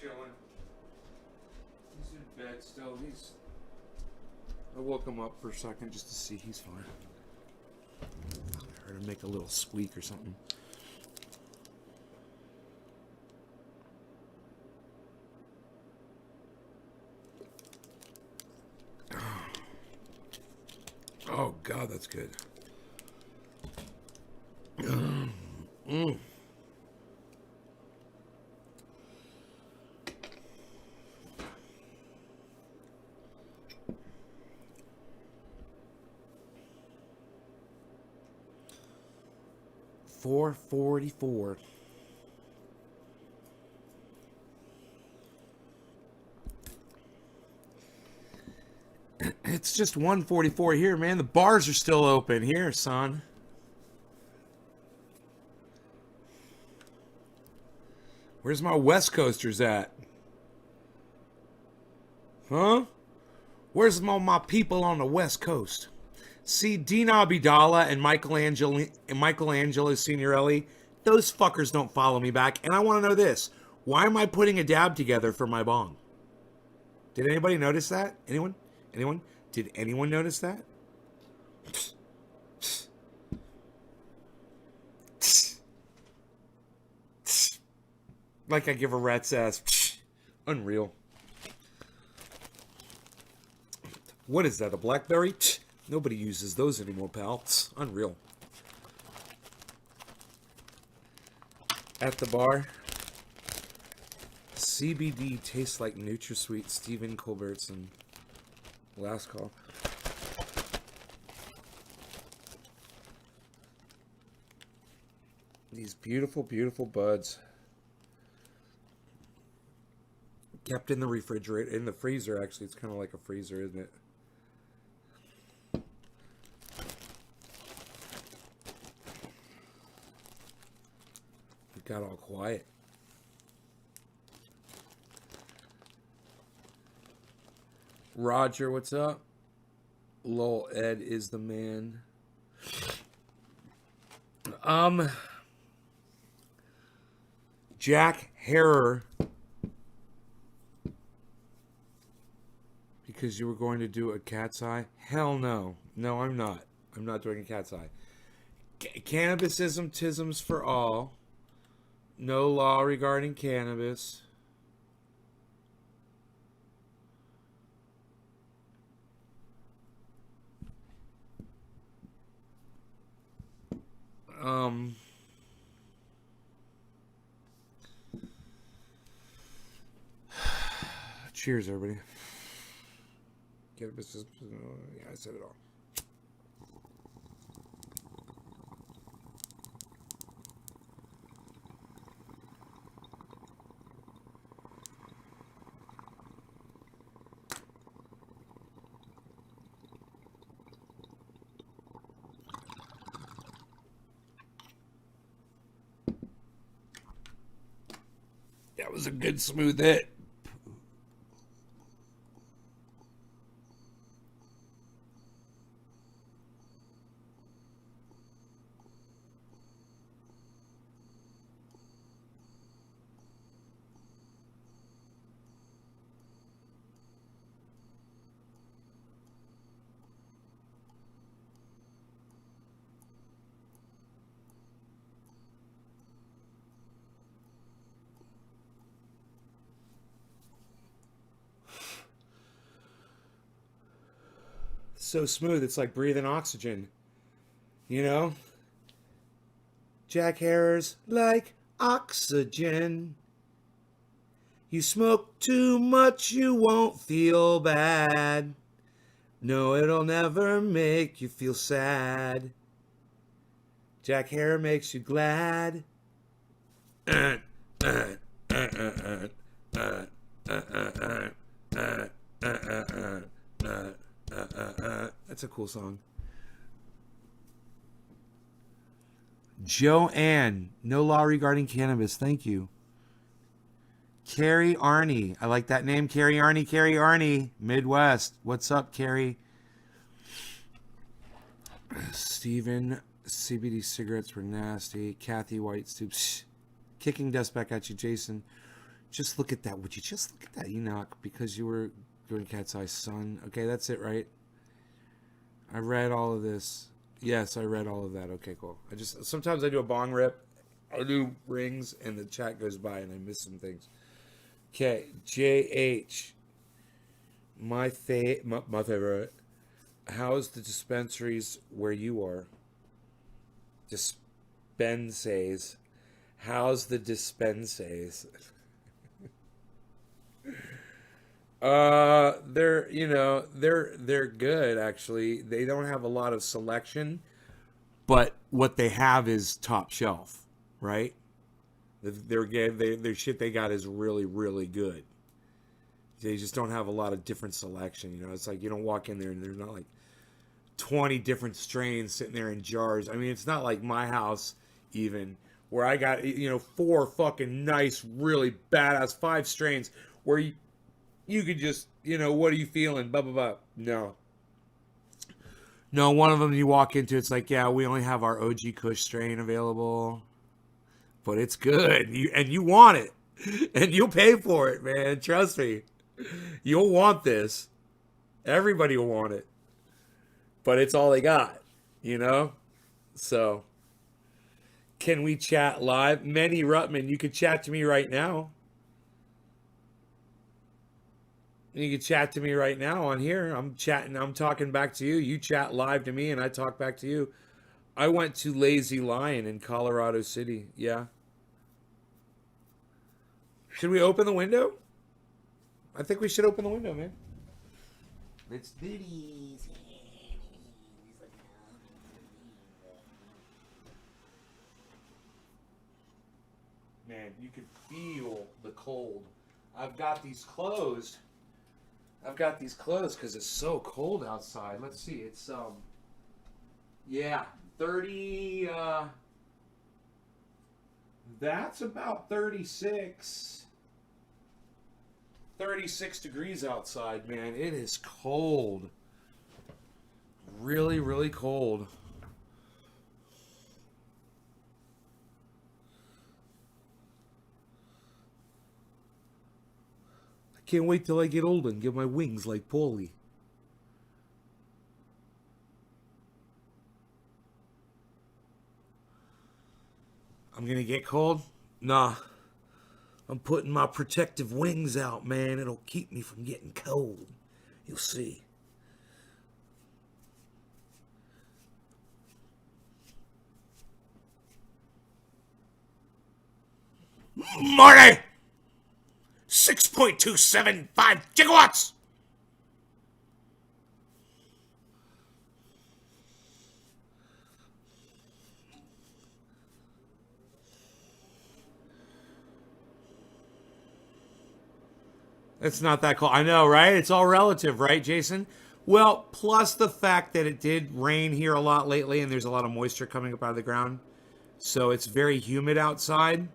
[SPEAKER 1] Chilling. He's in bed still. I woke him up for a second just to see. He's fine. I heard him make a little squeak or something. Oh God, that's good. 444. It's just 144 here, man. The bars are still open here, son. Where's my West Coasters at? Huh? Where's all my people on the West Coast? See, Dina Abidala and Michelangelo Signorelli, those fuckers don't follow me back. And I want to know this. Why am I putting a dab together for my bong? Did anybody notice that? Anyone? Anyone? Did anyone notice that? Like I give a rat's ass. Unreal. What is that, a BlackBerry? Nobody uses those anymore, pal. Unreal. At the bar. CBD tastes like NutraSweet. Stephen Colbertson. Last call. These beautiful, beautiful buds. Kept in the refrigerator, in the freezer, actually. It's kind of like a freezer, isn't it? It got all quiet. Roger, what's up? Lol, Ed is the man. Jack Harrer. Because you were going to do a cat's eye? Hell no. No, I'm not. I'm not doing a cat's eye. Cannabisism, tisms for all. No law regarding cannabis. Cheers, everybody. Cannabis, yeah, I said it all. That was a good smooth hit. So smooth, it's like breathing oxygen. You know? Jack Harrer's like oxygen. You smoke too much, you won't feel bad. No, it'll never make you feel sad. Jack Harrer makes you glad. That's a cool song. Joanne, no law regarding cannabis. Thank you. Carrie Arnie. I like that name. Carrie Arnie. Carrie Arnie. Midwest. What's up, Carrie? Steven, CBD cigarettes were nasty. Kathy White Stoops. Kicking dust back at you, Jason. Just look at that. Would you just look at that, Enoch? Because you were doing cat's eye, son. Okay, that's it, right? I read all of this. Yes, I read all of that. Okay, cool. Sometimes I do a bong rip. I do rings, and the chat goes by, and I miss some things. Okay, JH. My favorite. How's the dispensaries where you are? Dispensaries. How's the dispensaries? They're good actually. They don't have a lot of selection, but what they have is top shelf, right? Their shit they got is really, really good. They just don't have a lot of different selection. You know, it's like you don't walk in there and there's not like 20 different strains sitting there in jars. I mean, it's not like my house even where I got, you know, 4 fucking nice, really badass 5 strains where you could just, you know, what are you feeling? Blah, blah, blah. No. No, one of them you walk into, it's like, yeah, we only have our OG Kush strain available, but it's good. And you want it. And you'll pay for it, man. Trust me. You'll want this. Everybody will want it. But it's all they got, you know? So, can we chat live? Manny Rutman, you could chat to me right now. You can chat to me right now on here. I'm chatting, I'm talking back to you. You chat live to me and I talk back to you. I went to Lazy Lion in Colorado City. Yeah. Should we open the window? I think we should open the window, man. Let's do these. Man, you can feel the cold. I've got these closed. Because it's so cold outside. Let's see. It's yeah, 30 that's about 36 degrees outside, man. It is cold. Really, really cold. Can't wait till I get older and get my wings like Paulie. I'm gonna get cold? Nah. I'm putting my protective wings out, man. It'll keep me from getting cold. You'll see. Marty! 6.275 gigawatts! It's not that cold. I know, right? It's all relative, right, Jason? Well, plus the fact that it did rain here a lot lately and there's a lot of moisture coming up out of the ground. So it's very humid outside.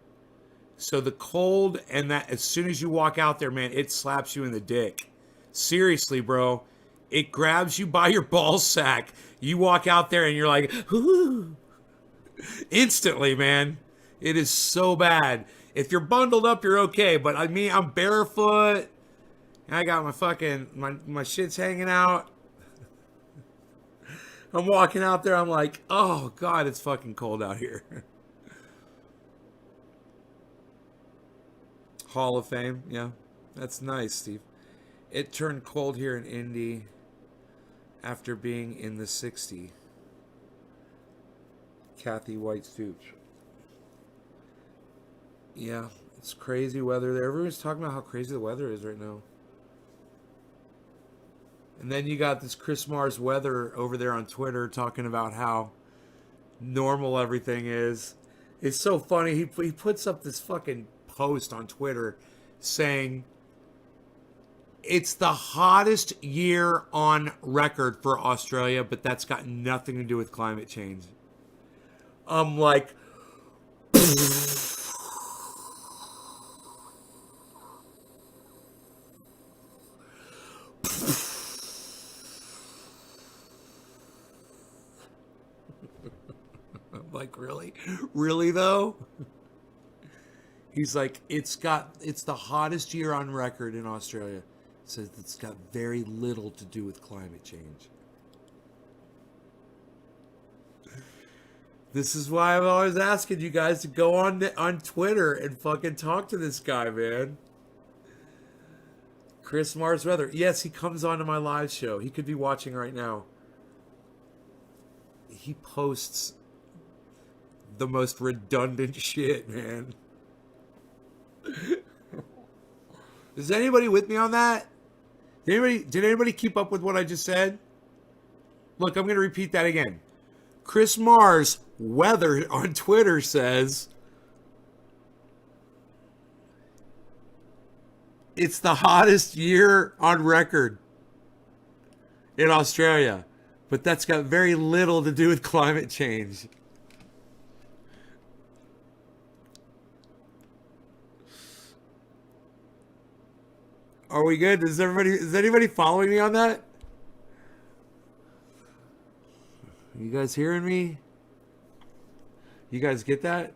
[SPEAKER 1] So the cold and that, as soon as you walk out there, man, it slaps you in the dick. Seriously, bro. It grabs you by your ball sack. You walk out there and you're like, whoo. Instantly, man. It is so bad. If you're bundled up, you're okay. But I mean, I'm barefoot. I got my fucking, my shit's hanging out. I'm walking out there. I'm like, oh, God, it's fucking cold out here. Hall of Fame. Yeah, that's nice, Steve. It turned cold here in Indy after being in the 60. Kathy White Stoops. Yeah, it's crazy weather there. Everyone's talking about how crazy the weather is right now. And then you got this Chris Mars weather over there on Twitter talking about how normal everything is. It's so funny. He puts up this fucking post on Twitter saying it's the hottest year on record for Australia, but that's got nothing to do with climate change. I'm like, I'm like, really? Really though? He's like, it's the hottest year on record in Australia. Says it's got very little to do with climate change. This is why I'm always asking you guys to go on Twitter and fucking talk to this guy, man. Chris Mars Weather. Yes, he comes onto my live show. He could be watching right now. He posts the most redundant shit, man. Is anybody with me on that? Did anybody keep up with what I just said? Look, I'm going to repeat that again. Chris Mars, weather on Twitter says it's the hottest year on record in Australia. But that's got very little to do with climate change. Are we good? Is anybody following me on that? You guys hearing me? You guys get that?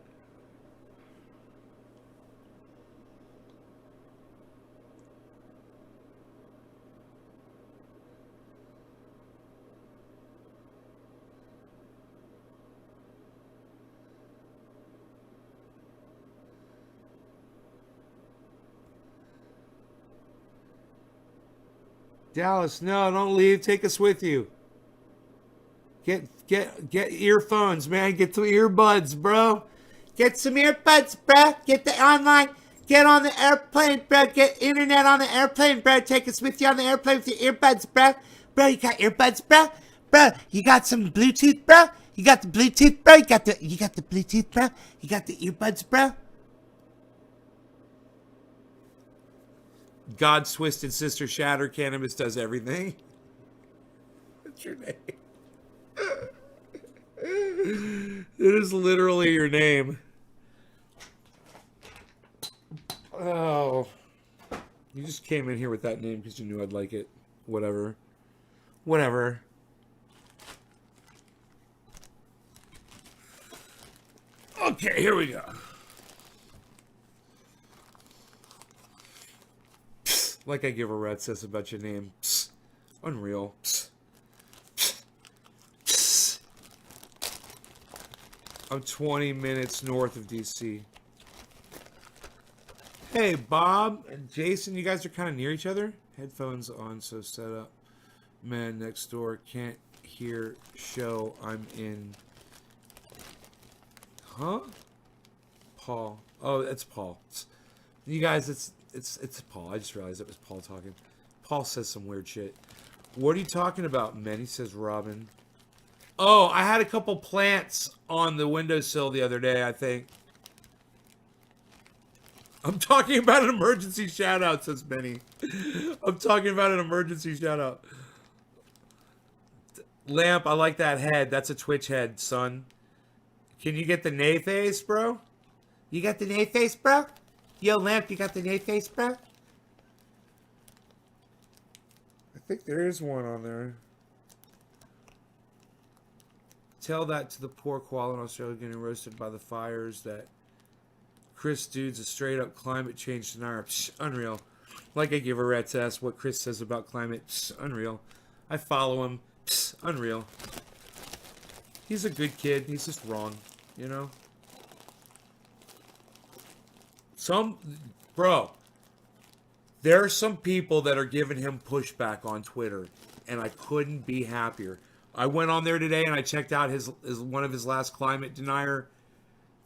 [SPEAKER 1] Dallas, no, don't leave. Take us with you. Get earphones, man. Get some earbuds, bro. Get some earbuds, bro. Get the online. Get on the airplane, bro. Get internet on the airplane, bro. Take us with you on the airplane with your earbuds, bro. Bro, you got earbuds, bro. Bro, you got some Bluetooth, bro. You got the Bluetooth, bro. You got the Bluetooth, bro. You got the earbuds, bro. God's Twisted Sister Shatter Cannabis does everything. What's your name? It is literally your name. Oh. You just came in here with that name because you knew I'd like it. Whatever. Whatever. Okay, here we go. Like I give a rat's ass about your name. Psst. Unreal. Psst. Psst. I'm 20 minutes north of DC. Hey, Bob and Jason, you guys are kind of near each other. Headphones on, so set up. Man next door can't hear show I'm in. Huh? Paul. Oh, that's Paul. You guys, it's Paul. I just realized it was Paul talking. Paul says some weird shit. What are you talking about, man? He says Robin. Oh, I had a couple plants on the windowsill the other day, I think. I'm talking about an emergency shout out, says Benny. I'm talking about an emergency shout out. Lamp, I like that head. That's a Twitch head, son. Can you get the nay face, bro? You got the nay face, bro? Yo, Lamp, you got the nay face, bro? I think there is one on there. Tell that to the poor koala in Australia getting roasted by the fires that Chris dude's a straight up climate change denier. Psh, unreal. Like I give a rat's ass what Chris says about climate. Psh, unreal. I follow him. Psh, unreal. He's a good kid. He's just wrong, you know? Bro, there are some people that are giving him pushback on Twitter, and I couldn't be happier. I went on there today and I checked out his one of his last climate denier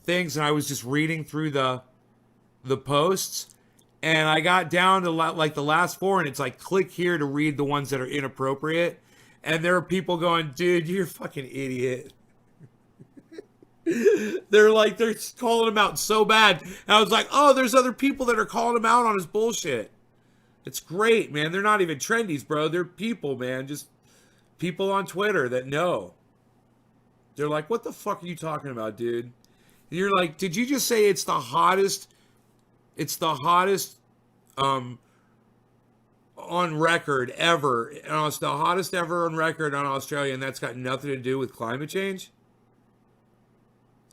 [SPEAKER 1] things, and I was just reading through the posts, and I got down to like the last four, and it's like click here to read the ones that are inappropriate, and there are people going, dude, you're a fucking idiot. they're calling him out so bad, and I was like, oh, there's other people that are calling him out on his bullshit. It's great, man. They're not even trendies, bro. They're people, man. Just people on Twitter that know. They're like, what the fuck are you talking about, dude? And you're like, did you just say it's the hottest on record ever? And it's the hottest ever on record on Australia, and that's got nothing to do with climate change?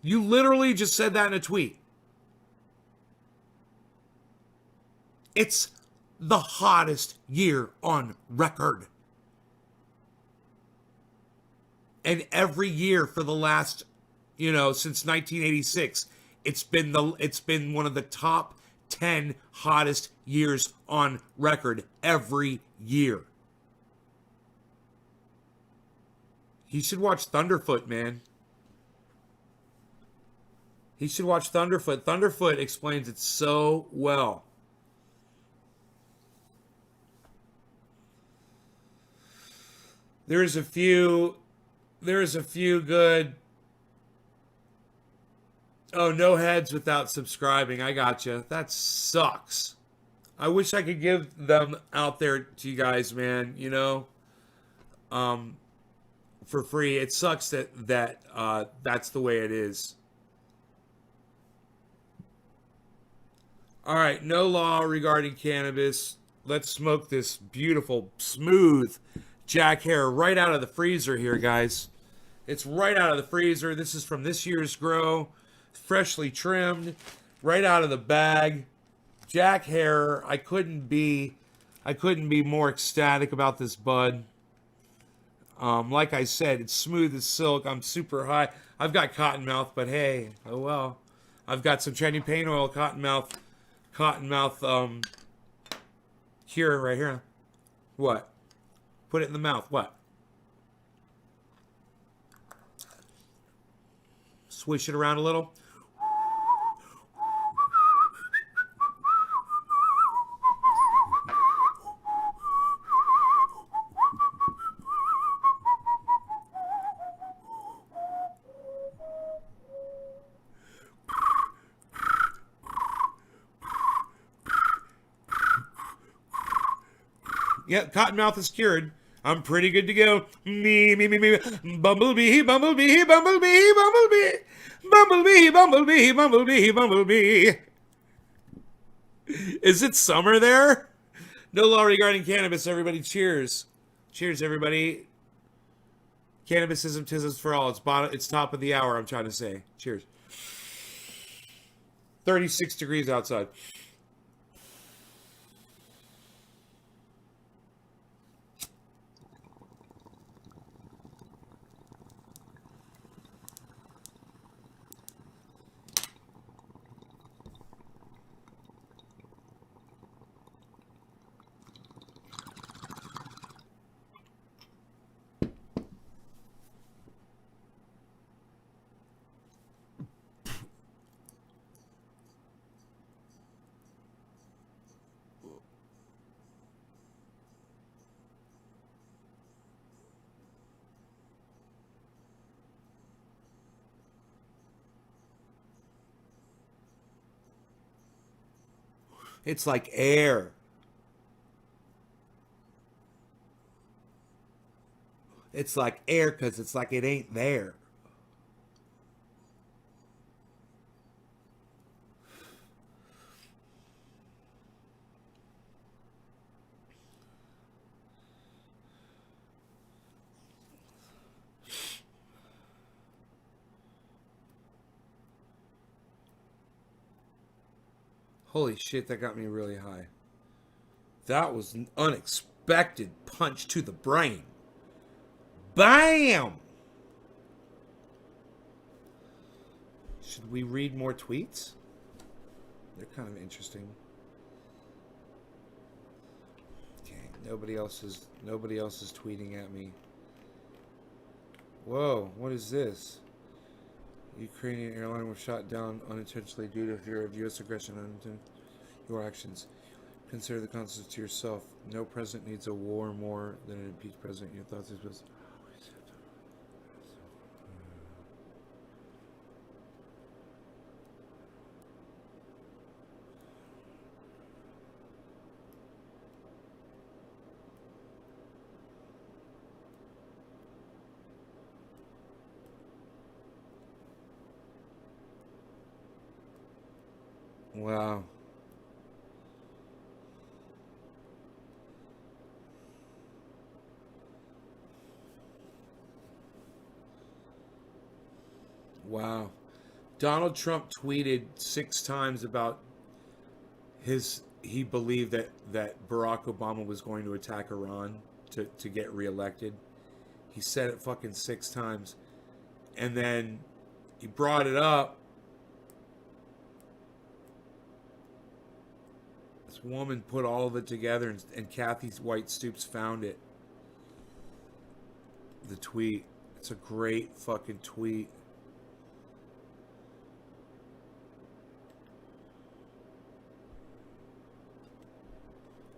[SPEAKER 1] You literally just said that in a tweet. It's the hottest year on record. And every year for the last, since 1986, it's been one of the top 10 hottest years on record every year. He should watch Thunderfoot, man. He should watch Thunderfoot. Thunderfoot explains it so well. There's a few there's a few good. Oh, no heads without subscribing. I gotcha. That sucks. I wish I could give them out there to you guys, man. Um, for free. It sucks that that's the way it is. All right, no law regarding cannabis. Let's smoke this beautiful, smooth Jack Hare right out of the freezer here, guys. It's right out of the freezer. This is from this year's grow, freshly trimmed, right out of the bag. Jack Hare. I couldn't be more ecstatic about this bud. Like I said, it's smooth as silk. I'm super high. I've got cotton mouth, but hey, oh well. I've got some trendy paint oil cotton mouth cure right here. What? Put it in the mouth. What? Swish it around a little. Yep, Cottonmouth is cured. I'm pretty good to go. Me. Bumblebee, bumblebee, bumblebee, bumblebee. Bumblebee, bumblebee, bumblebee, bumblebee. Is it summer there? No law regarding cannabis, everybody. Cheers. Cheers, everybody. Cannabisism, tisms for all. It's top of the hour, I'm trying to say. Cheers. 36 degrees outside. It's like air. It's like air because it's like it ain't there. Holy shit, that got me really high. That was an unexpected punch to the brain. Bam! Should we read more tweets? They're kind of interesting. Okay, nobody else is tweeting at me. Whoa, what is this? Ukrainian airline was shot down unintentionally due to fear of U.S. aggression on your actions. Consider the consequences to yourself. No president needs a war more than an impeached president. Your thoughts is best. Wow. Wow. Donald Trump tweeted 6 times about he believed that Barack Obama was going to attack Iran to get reelected. He said it fucking 6 times. And then he brought it up. This woman put all of it together, and Kathy White Stoops found it. The tweet. It's a great fucking tweet.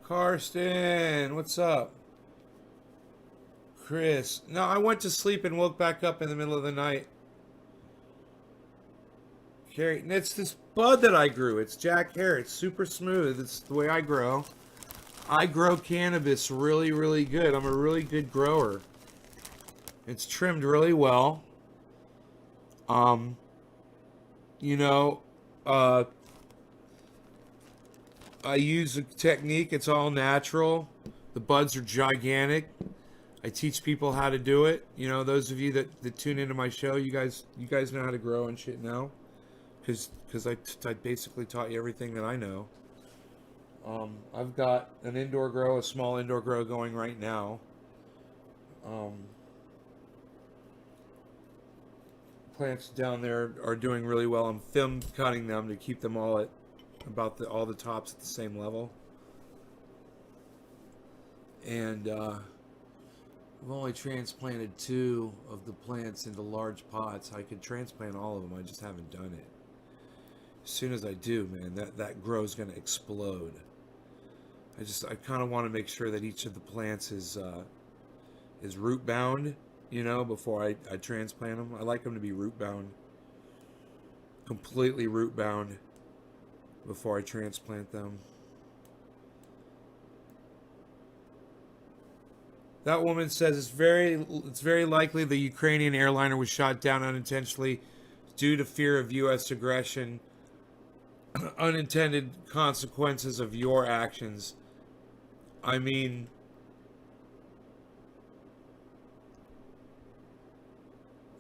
[SPEAKER 1] Karsten, what's up? Chris. No, I went to sleep and woke back up in the middle of the night. Carrie, and it's this bud that I grew. It's Jack Hare. It's super smooth. It's the way I grow. I grow cannabis really, really good. I'm a really good grower. It's trimmed really well. Um, you know, uh, I use a technique. It's all natural. The buds are gigantic. I teach people how to do it. You know, those of you that tune into my show, you guys know how to grow and shit now, because I basically taught you everything that I know. I've got an indoor grow, a small indoor grow going right now. Um, Plants down there are doing really well. I'm film cutting them to keep them all at about all the tops at the same level. And I've only transplanted 2 of the plants into large pots. I could transplant all of them. I just haven't done it. As soon as I do, man, that grow is going to explode. I kind of want to make sure that each of the plants is root bound, you know, before I transplant them. I like them to be root bound, completely root bound before I transplant them. That woman says it's very likely the Ukrainian airliner was shot down unintentionally due to fear of U.S. aggression, unintended consequences of your actions. I mean,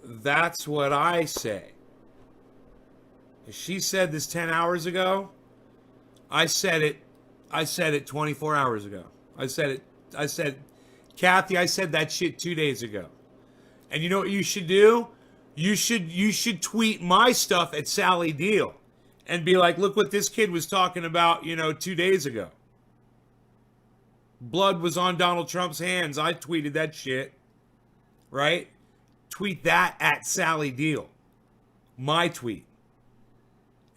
[SPEAKER 1] that's what I say. She said this 10 hours ago. I said it 24 hours ago. I said, Kathy, I said that shit 2 days ago. And you know what you should do? You should tweet my stuff at Sally Deal and be like, look what this kid was talking about, 2 days ago. Blood was on Donald Trump's hands. I tweeted that shit. Right? Tweet that at Sally Deal. My tweet.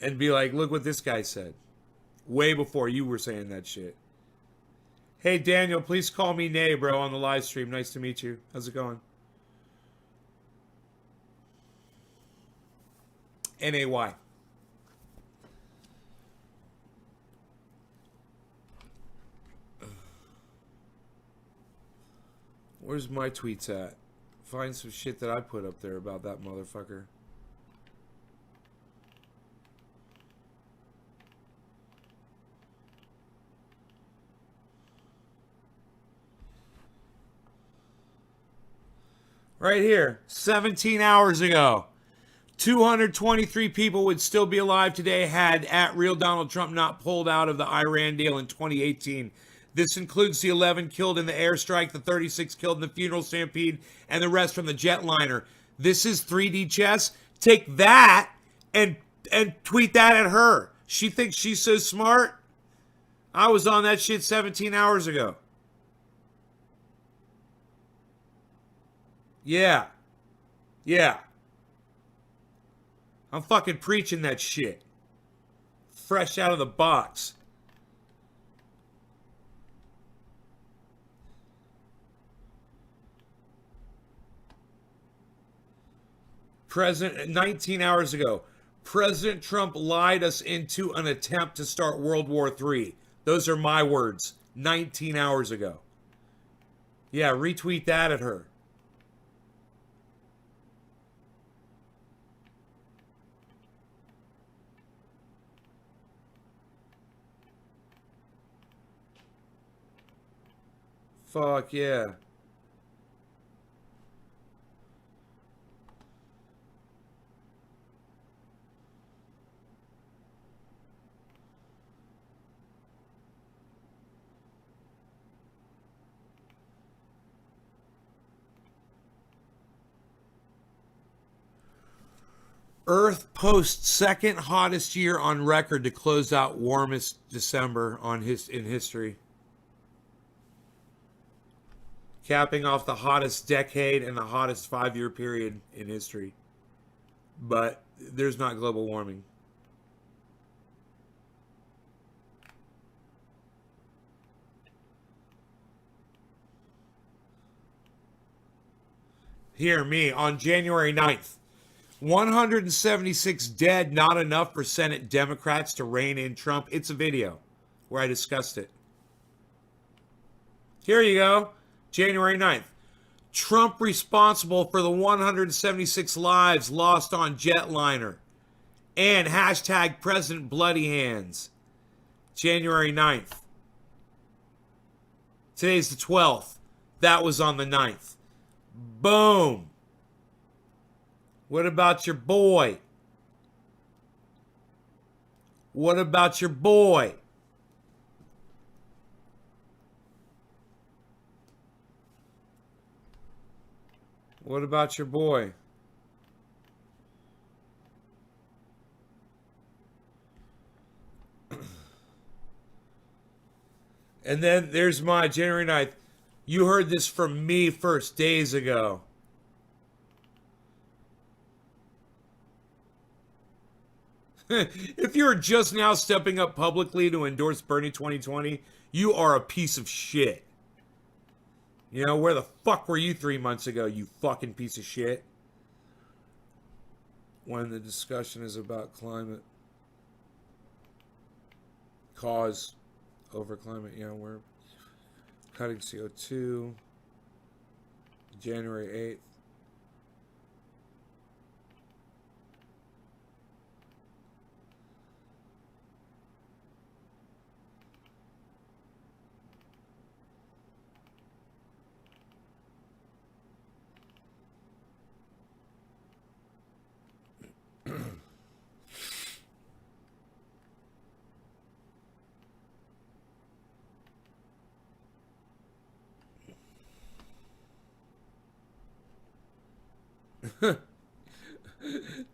[SPEAKER 1] And be like, look what this guy said. Way before you were saying that shit. Hey, Daniel, please call me Nay, bro, on the live stream. Nice to meet you. How's it going? Nay. Where's my tweets at? Find some shit that I put up there about that motherfucker. Right here, 17 hours ago. 223 people would still be alive today had at real Donald Trump not pulled out of the Iran deal in 2018. This includes the 11 killed in the airstrike, the 36 killed in the funeral stampede, and the rest from the jetliner. This is 3D chess. Take that and tweet that at her. She thinks she's so smart. I was on that shit 17 hours ago. Yeah. I'm fucking preaching that shit. Fresh out of the box. President, 19 hours ago, President Trump lied us into an attempt to start World War III. Those are my words. 19 hours ago. Yeah, retweet that at her. Fuck yeah. Earth posts second hottest year on record to close out warmest December in history. Capping off the hottest decade and the hottest 5-year period in history. But there's not global warming. Hear me, on January 9th. 176 dead, not enough for Senate Democrats to rein in Trump. It's a video where I discussed it. Here you go. January 9th. Trump responsible for the 176 lives lost on jetliner. And hashtag President Bloody Hands. January 9th. Today's the 12th. That was on the 9th. Boom. What about your boy? What about your boy? What about your boy? And then there's my January 9th. You heard this from me first days ago. If you're just now stepping up publicly to endorse Bernie 2020, you are a piece of shit. You know, where the fuck were you 3 months ago, you fucking piece of shit? When the discussion is about climate cause over climate, yeah, we're cutting CO2. January 8th.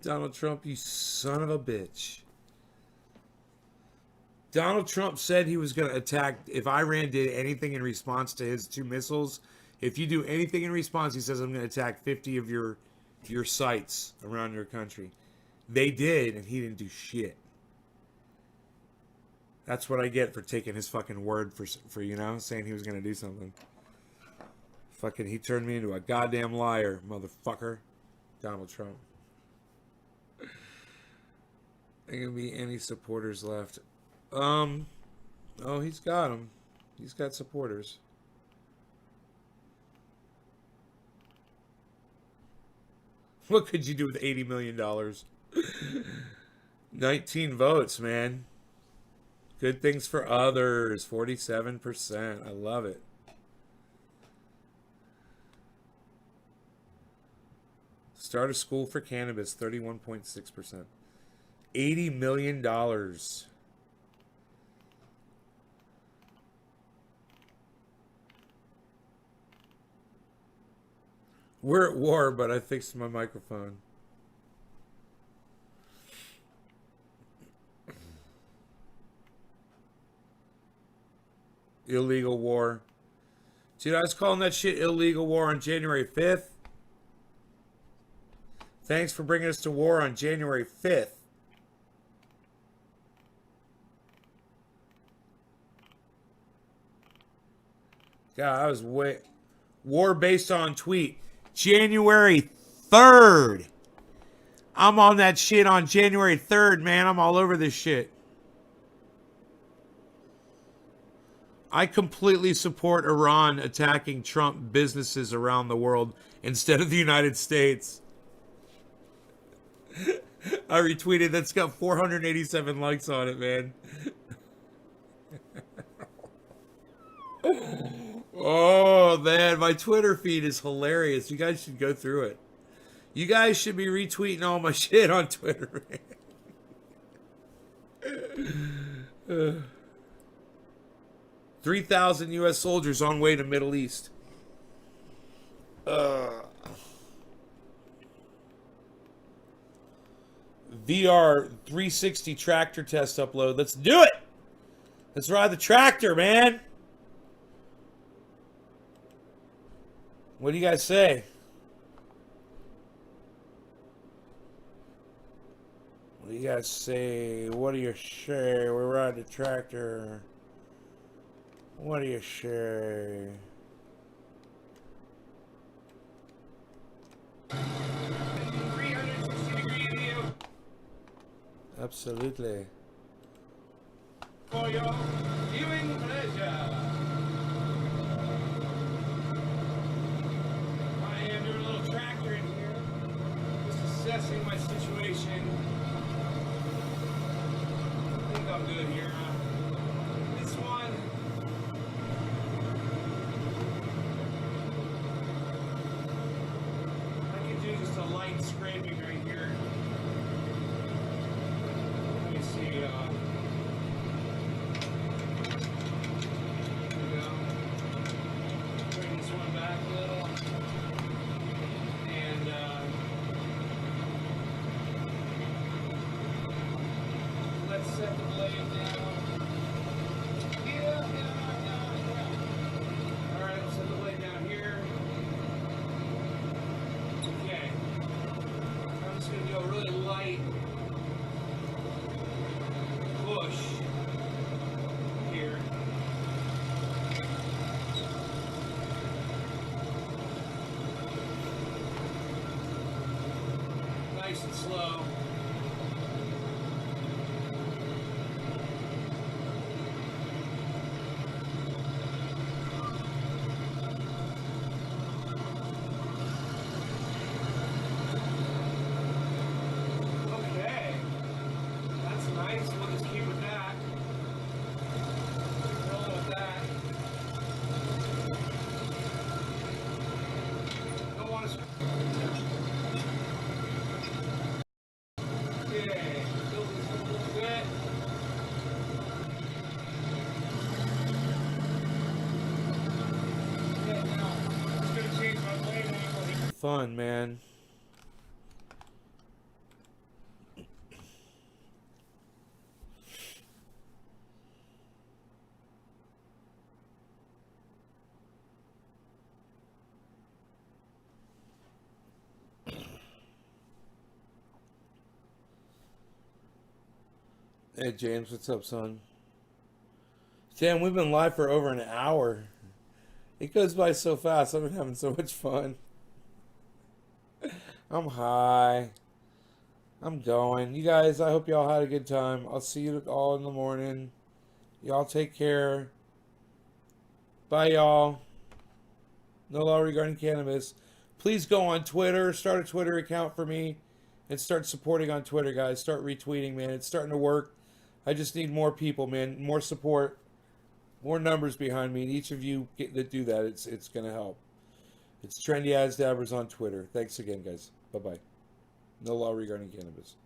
[SPEAKER 1] Donald Trump, you son of a bitch. Donald Trump said he was going to attack if Iran did anything in response to his 2 missiles. If you do anything in response, he says, I'm going to attack 50 of your sites around your country. They did, and he didn't do shit. That's what I get for taking his fucking word for you know, saying he was going to do something. Fucking, he turned me into a goddamn liar, motherfucker. Donald Trump. Ain't gonna be any supporters left. Oh, he's got them. He's got supporters. What could you do with $80 million? 19 votes, man. Good things for others. 47%. I love it. Start a school for cannabis. 31.6%. $80 million. We're at war, but I fixed my microphone. Illegal war. Dude, I was calling that shit illegal war on January 5th. Thanks for bringing us to war on January 5th. God, I was way... War based on tweet. January 3rd. I'm on that shit on January 3rd, man. I'm all over this shit. I completely support Iran attacking Trump businesses around the world instead of the United States. I retweeted. That's got 487 likes on it, man. Oh, man. My Twitter feed is hilarious. You guys should go through it. You guys should be retweeting all my shit on Twitter, man. 3,000 U.S. soldiers on way to Middle East. VR 360 tractor test upload. Let's do it. Let's ride the tractor, man. What do you guys say? What do you guys say? What do you say? We ride the tractor. What do you say? Absolutely.
[SPEAKER 2] For your viewing pleasure. I am doing a little tractor in here, just assessing my situation. I think I'm good here. This one, I can do just a light scraping right here. Let me see. There we go. Bring this one back a little. And let's set the blade down. Yeah. Alright, let's set the blade down here. Okay. I'm just going to do a really light push here. Nice and slow. Okay. That's nice. We'll just keep with that. Roll with that. Don't want to. Okay. Build this a little bit. Okay, now I'm just gonna change my blade angle here.
[SPEAKER 1] Fun, man. Hey James, what's up, son? Damn, we've been live for over an hour. It goes by so fast. I've been having so much fun. I'm high. I'm going. You guys, I hope y'all had a good time. I'll see you all in the morning. Y'all take care. Bye, y'all. No law regarding cannabis. Please go on Twitter. Start a Twitter account for me. And start supporting on Twitter, guys. Start retweeting, man. It's starting to work. I just need more people, man. More support. More numbers behind me. And each of you that do that, it's going to help. It's Trendy As Dabbers on Twitter. Thanks again, guys. Bye-bye. No law regarding cannabis.